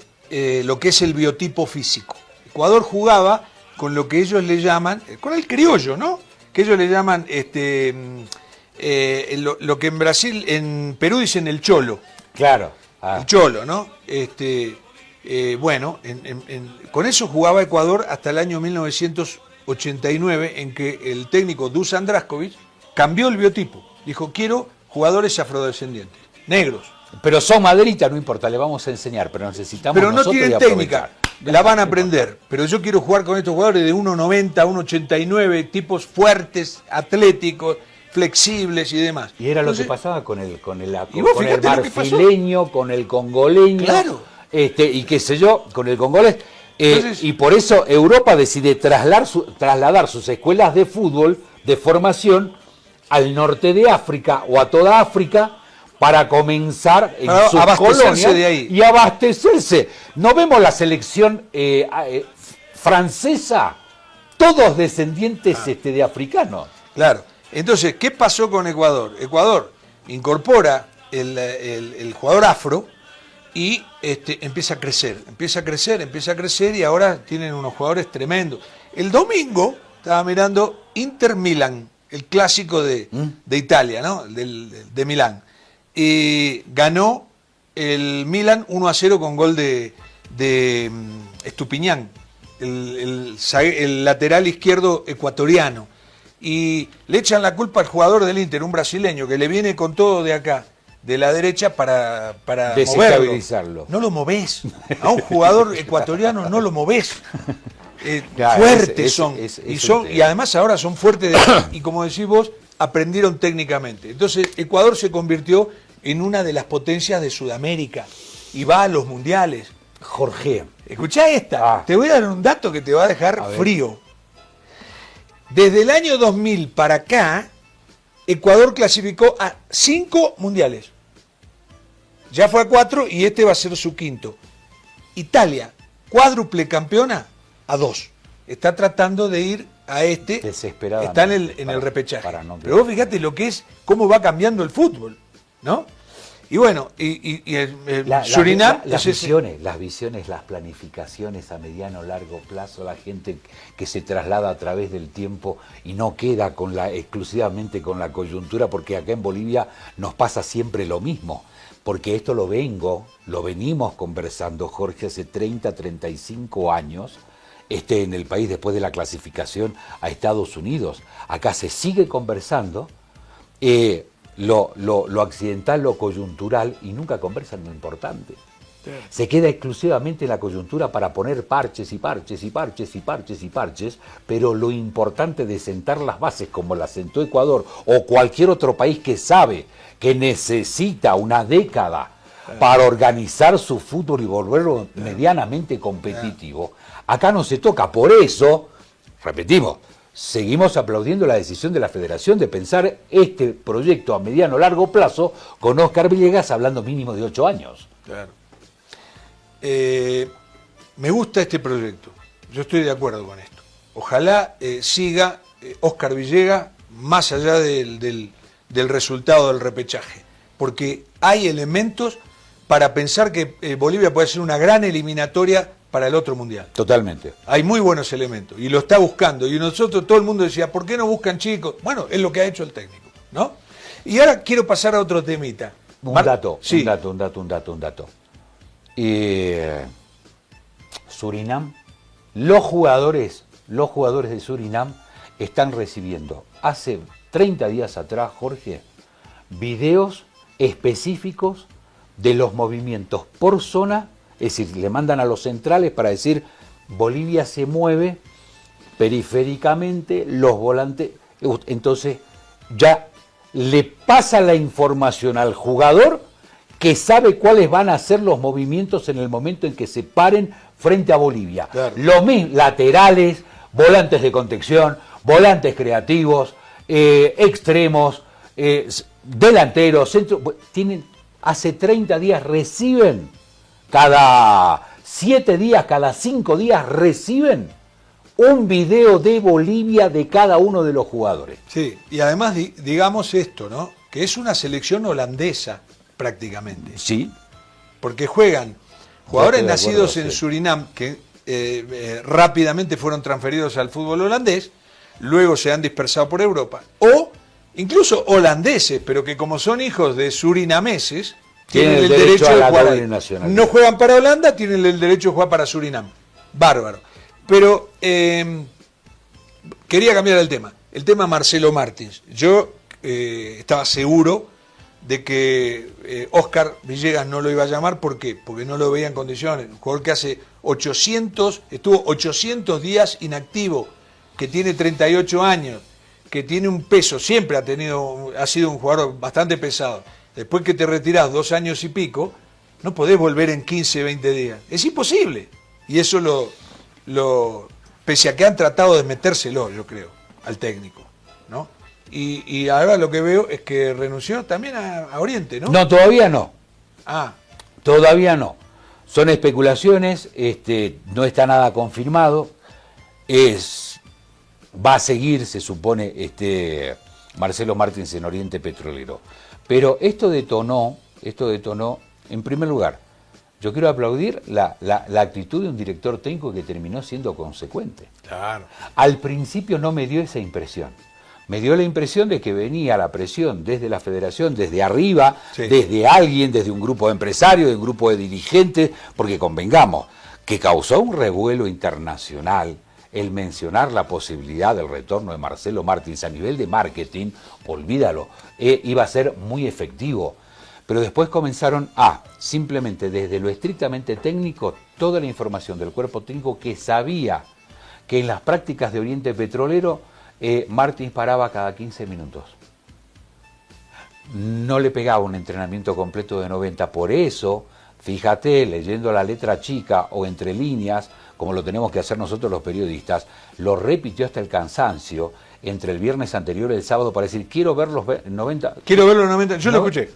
lo que es el biotipo físico. Ecuador jugaba con lo que ellos le llaman, con el criollo, ¿no? Que ellos le llaman lo que en Brasil, en Perú dicen el cholo. Claro. El cholo, ¿no? Con eso jugaba Ecuador hasta el año 1989, en que el técnico Dusan Draskovic cambió el biotipo. Dijo, quiero jugadores afrodescendientes, negros. Pero son maderitas, no importa, le vamos a enseñar, pero necesitamos. Pero no tienen técnica, la van a aprender. Pero yo quiero jugar con estos jugadores de 1,90, 1,89, tipos fuertes, atléticos, flexibles y demás. Y era lo que pasaba con el marfileño, con el congoleño. Claro. Y qué sé yo, con el congolés. Y por eso Europa decide trasladar sus escuelas de fútbol, de formación, al norte de África o a toda África, para comenzar en sus colonias de ahí. Y abastecerse. ¿No vemos la selección francesa? Todos descendientes de africanos. Claro. Entonces, ¿qué pasó con Ecuador? Ecuador incorpora el jugador afro y empieza a crecer y ahora tienen unos jugadores tremendos. El domingo estaba mirando Inter Milán, el clásico de Italia, ¿no? De Milán. Y ganó el Milan 1-0 con gol de Estupiñán, el lateral izquierdo ecuatoriano. Y le echan la culpa al jugador del Inter, un brasileño, que le viene con todo de acá, de la derecha, para desestabilizarlo. No lo movés. A un jugador ecuatoriano no lo movés. Claro, fuertes son. Y además ahora son fuertes. Y como decís vos, aprendieron técnicamente. Entonces Ecuador se convirtió en una de las potencias de Sudamérica y va a los mundiales. Jorge. Escuchá esta, te voy a dar un dato que te va a dejar frío. Desde el año 2000 para acá, Ecuador clasificó a 5 mundiales. Ya fue a 4 y este va a ser su 5º. Italia, cuádruple campeona, a 2. Está tratando de ir a este. Desesperadamente. Está en el repechaje. Pero vos fíjate lo que es, cómo va cambiando el fútbol, ¿no? Y bueno, Surinam... las visiones, las planificaciones a mediano, largo plazo, la gente que se traslada a través del tiempo y no queda exclusivamente con la coyuntura, porque acá en Bolivia nos pasa siempre lo mismo, porque esto lo venimos conversando, Jorge, hace 30, 35 años, en el país después de la clasificación a Estados Unidos. Acá se sigue conversando, lo accidental, lo coyuntural, y nunca conversan lo importante. Sí. Se queda exclusivamente en la coyuntura para poner parches y parches y parches y parches y parches, pero lo importante de sentar las bases como las sentó Ecuador o cualquier otro país que sabe que necesita una década para organizar su fútbol y volverlo medianamente competitivo, acá no se toca. Por eso, repetimos, seguimos aplaudiendo la decisión de la Federación de pensar este proyecto a mediano o largo plazo con Óscar Villegas hablando mínimo de 8 años. Claro. Me gusta este proyecto. Yo estoy de acuerdo con esto. Ojalá siga Óscar Villegas más allá del resultado del repechaje. Porque hay elementos para pensar que Bolivia puede ser una gran eliminatoria para el otro mundial. Totalmente. Hay muy buenos elementos y lo está buscando. Y nosotros, todo el mundo decía, ¿por qué no buscan chicos? Bueno, es lo que ha hecho el técnico, ¿no? Y ahora quiero pasar a otro temita. Un dato. Surinam, los jugadores de Surinam están recibiendo hace 30 días atrás, Jorge, videos específicos de los movimientos por zona. Es decir, le mandan a los centrales para decir, Bolivia se mueve periféricamente, los volantes. Entonces, ya le pasa la información al jugador que sabe cuáles van a ser los movimientos en el momento en que se paren frente a Bolivia. Claro. Los mismos, laterales, volantes de contención, volantes creativos, extremos, delanteros, centro. Hace 30 días reciben. Cada 7 días, cada 5 días reciben un video de Bolivia de cada uno de los jugadores. Sí, y además digamos esto, ¿no? Que es una selección holandesa prácticamente. Sí. Porque juegan jugadores nacidos en Surinam que rápidamente fueron transferidos al fútbol holandés, luego se han dispersado por Europa. O incluso holandeses, pero que como son hijos de surinameses, tienen el derecho de jugar ahí. No juegan para Holanda, tienen el derecho de jugar para Surinam. Bárbaro. Pero quería cambiar el tema Marcelo Martins. Yo estaba seguro de que Óscar Villegas no lo iba a llamar. ¿Por qué? Porque no lo veía en condiciones. Un jugador que estuvo 800 días inactivo, que tiene 38 años, que tiene un peso, siempre ha sido un jugador bastante pesado. Después que te retirás 2 años y pico, no podés volver en 15, 20 días. Es imposible. Y eso pese a que han tratado de metérselo, yo creo, al técnico, ¿no? Y ahora lo que veo es que renunció también a Oriente, ¿no? No, todavía no. Ah. Todavía no. Son especulaciones, no está nada confirmado. Va a seguir, se supone, Marcelo Martins en Oriente Petrolero. Pero esto detonó, en primer lugar, yo quiero aplaudir la actitud de un director técnico que terminó siendo consecuente. Claro. Al principio no me dio esa impresión. Me dio la impresión de que venía la presión desde la federación, desde arriba, sí, desde alguien, desde un grupo de empresarios, de un grupo de dirigentes, porque convengamos que causó un revuelo internacional el mencionar la posibilidad del retorno de Marcelo Martins a nivel de marketing. Olvídalo, iba a ser muy efectivo. Pero después comenzaron simplemente desde lo estrictamente técnico, toda la información del cuerpo técnico que sabía que en las prácticas de Oriente Petrolero Martins paraba cada 15 minutos. no le pegaba un entrenamiento completo de 90. Por eso, fíjate, leyendo la letra chica o entre líneas, como lo tenemos que hacer nosotros los periodistas, lo repitió hasta el cansancio entre el viernes anterior y el sábado para decir, quiero ver los 90. Quiero ver los 90, yo lo escuché.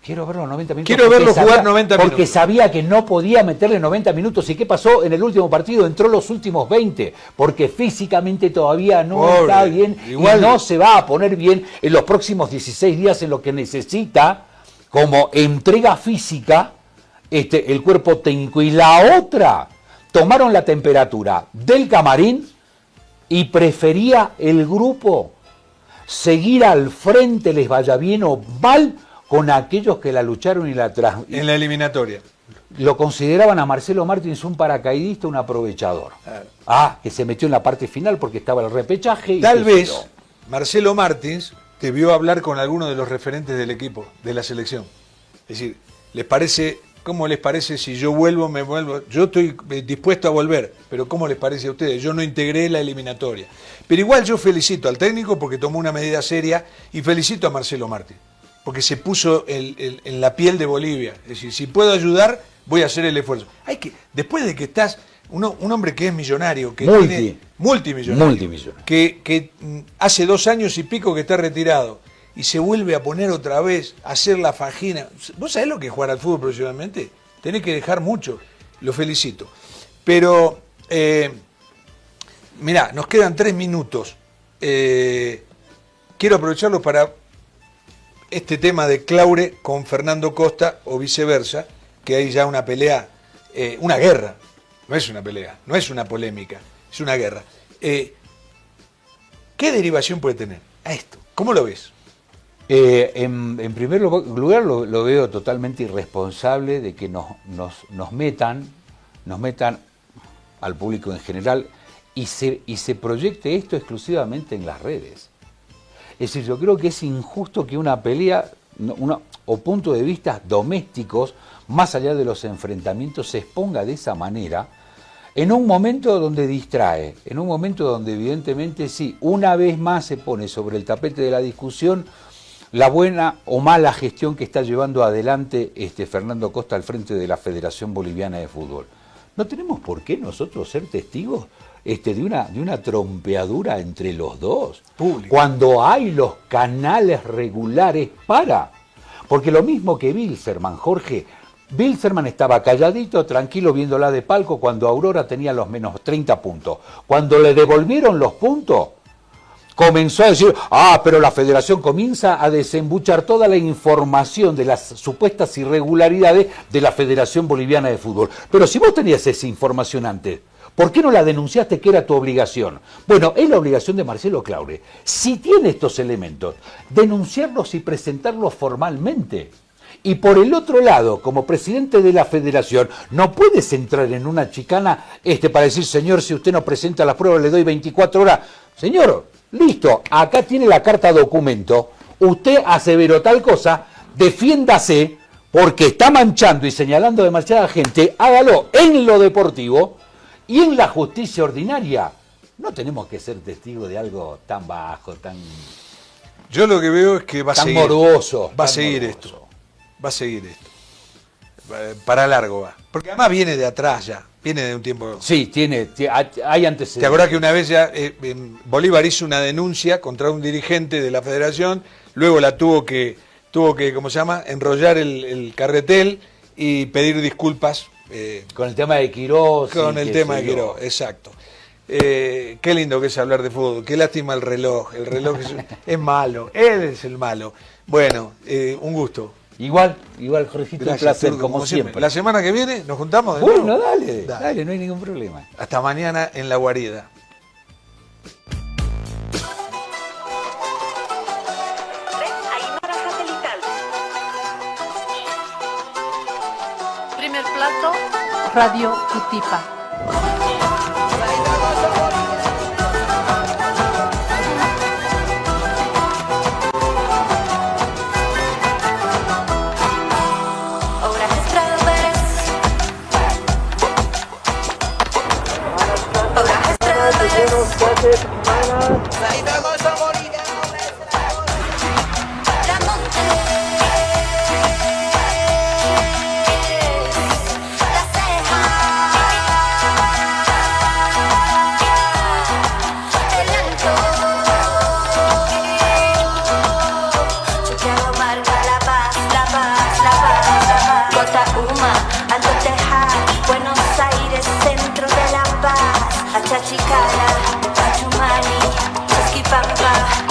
Quiero ver los 90 minutos. Quiero verlo jugar 90 minutos. Porque sabía que no podía meterle 90 minutos. ¿Y qué pasó en el último partido? Entró los últimos 20. Porque físicamente todavía no está bien. Igual, y no se va a poner bien en los próximos 16 días en lo que necesita como entrega física el cuerpo técnico. Y la otra, tomaron la temperatura del camarín y prefería el grupo seguir al frente, les vaya bien o mal, con aquellos que la lucharon y la en la eliminatoria. Lo consideraban a Marcelo Martins un paracaidista, un aprovechador. Que se metió en la parte final porque estaba el repechaje. Tal vez Marcelo Martins debió hablar con alguno de los referentes del equipo, de la selección. Es decir, ¿cómo les parece si yo vuelvo, me vuelvo? Yo estoy dispuesto a volver, pero ¿cómo les parece a ustedes? Yo no integré la eliminatoria. Pero igual yo felicito al técnico porque tomó una medida seria y felicito a Marcelo Martins, porque se puso en la piel de Bolivia. Es decir, si puedo ayudar, voy a hacer el esfuerzo. Después de que estás, un hombre que es millonario, que tiene multimillonario, que hace 2 años y pico que está retirado, y se vuelve a poner otra vez a hacer la fajina. ¿Vos sabés lo que es jugar al fútbol profesionalmente? Tenés que dejar mucho. Lo felicito. Pero, mirá, nos quedan 3 minutos. Quiero aprovecharlo para este tema de Claure con Fernando Costa o viceversa, que hay ya una pelea, una guerra. No es una pelea, no es una polémica, es una guerra. ¿Qué derivación puede tener a esto? ¿Cómo lo ves? En primer lugar lo veo totalmente irresponsable de que nos metan al público en general y se proyecte esto exclusivamente en las redes. Es decir, yo creo que es injusto que una pelea o puntos de vista domésticos, más allá de los enfrentamientos, se exponga de esa manera en un momento donde distrae, en un momento donde evidentemente sí, una vez más se pone sobre el tapete de la discusión la buena o mala gestión que está llevando adelante Fernando Costa al frente de la Federación Boliviana de Fútbol. No tenemos por qué nosotros ser testigos de una trompeadura entre los dos, público, cuando hay los canales regulares porque lo mismo que Bilzerman, Jorge, Bilzerman estaba calladito, tranquilo, viéndola de palco cuando Aurora tenía los menos 30 puntos. Cuando le devolvieron los puntos, comenzó a decir, pero la federación comienza a desembuchar toda la información de las supuestas irregularidades de la Federación Boliviana de Fútbol. Pero si vos tenías esa información antes, ¿por qué no la denunciaste que era tu obligación? Bueno, es la obligación de Marcelo Claure. Si tiene estos elementos, denunciarlos y presentarlos formalmente. Y por el otro lado, como presidente de la federación, no puedes entrar en una chicana para decir, señor, si usted no presenta las pruebas, le doy 24 horas. Señor, listo, acá tiene la carta documento, usted aseveró tal cosa, defiéndase, porque está manchando y señalando a demasiada gente, hágalo en lo deportivo y en la justicia ordinaria. No tenemos que ser testigos de algo tan bajo, tan... Yo lo que veo es que va a seguir. Morboso. Va a seguir esto. Va a seguir esto. Para largo va. Porque además viene de atrás ya. Viene de un tiempo. Sí, hay antecedentes. ¿Te acordás que una vez ya Bolívar hizo una denuncia contra un dirigente de la federación? Luego la tuvo que ¿cómo se llama? Enrollar el carretel y pedir disculpas. Con el tema de Quirós. Con el tema de Quirós, exacto. Qué lindo que es hablar de fútbol. Qué lástima el reloj. El reloj es malo. Él es el malo. Bueno, un gusto. Igual, Jorgito, un placer, como siempre. La semana que viene nos juntamos de nuevo. Bueno, dale, no hay ningún problema. Hasta mañana en La Guarida. Primer plato, Radio Cutipa. La Monte. Pachikala, Pachumani, Chuquipampa.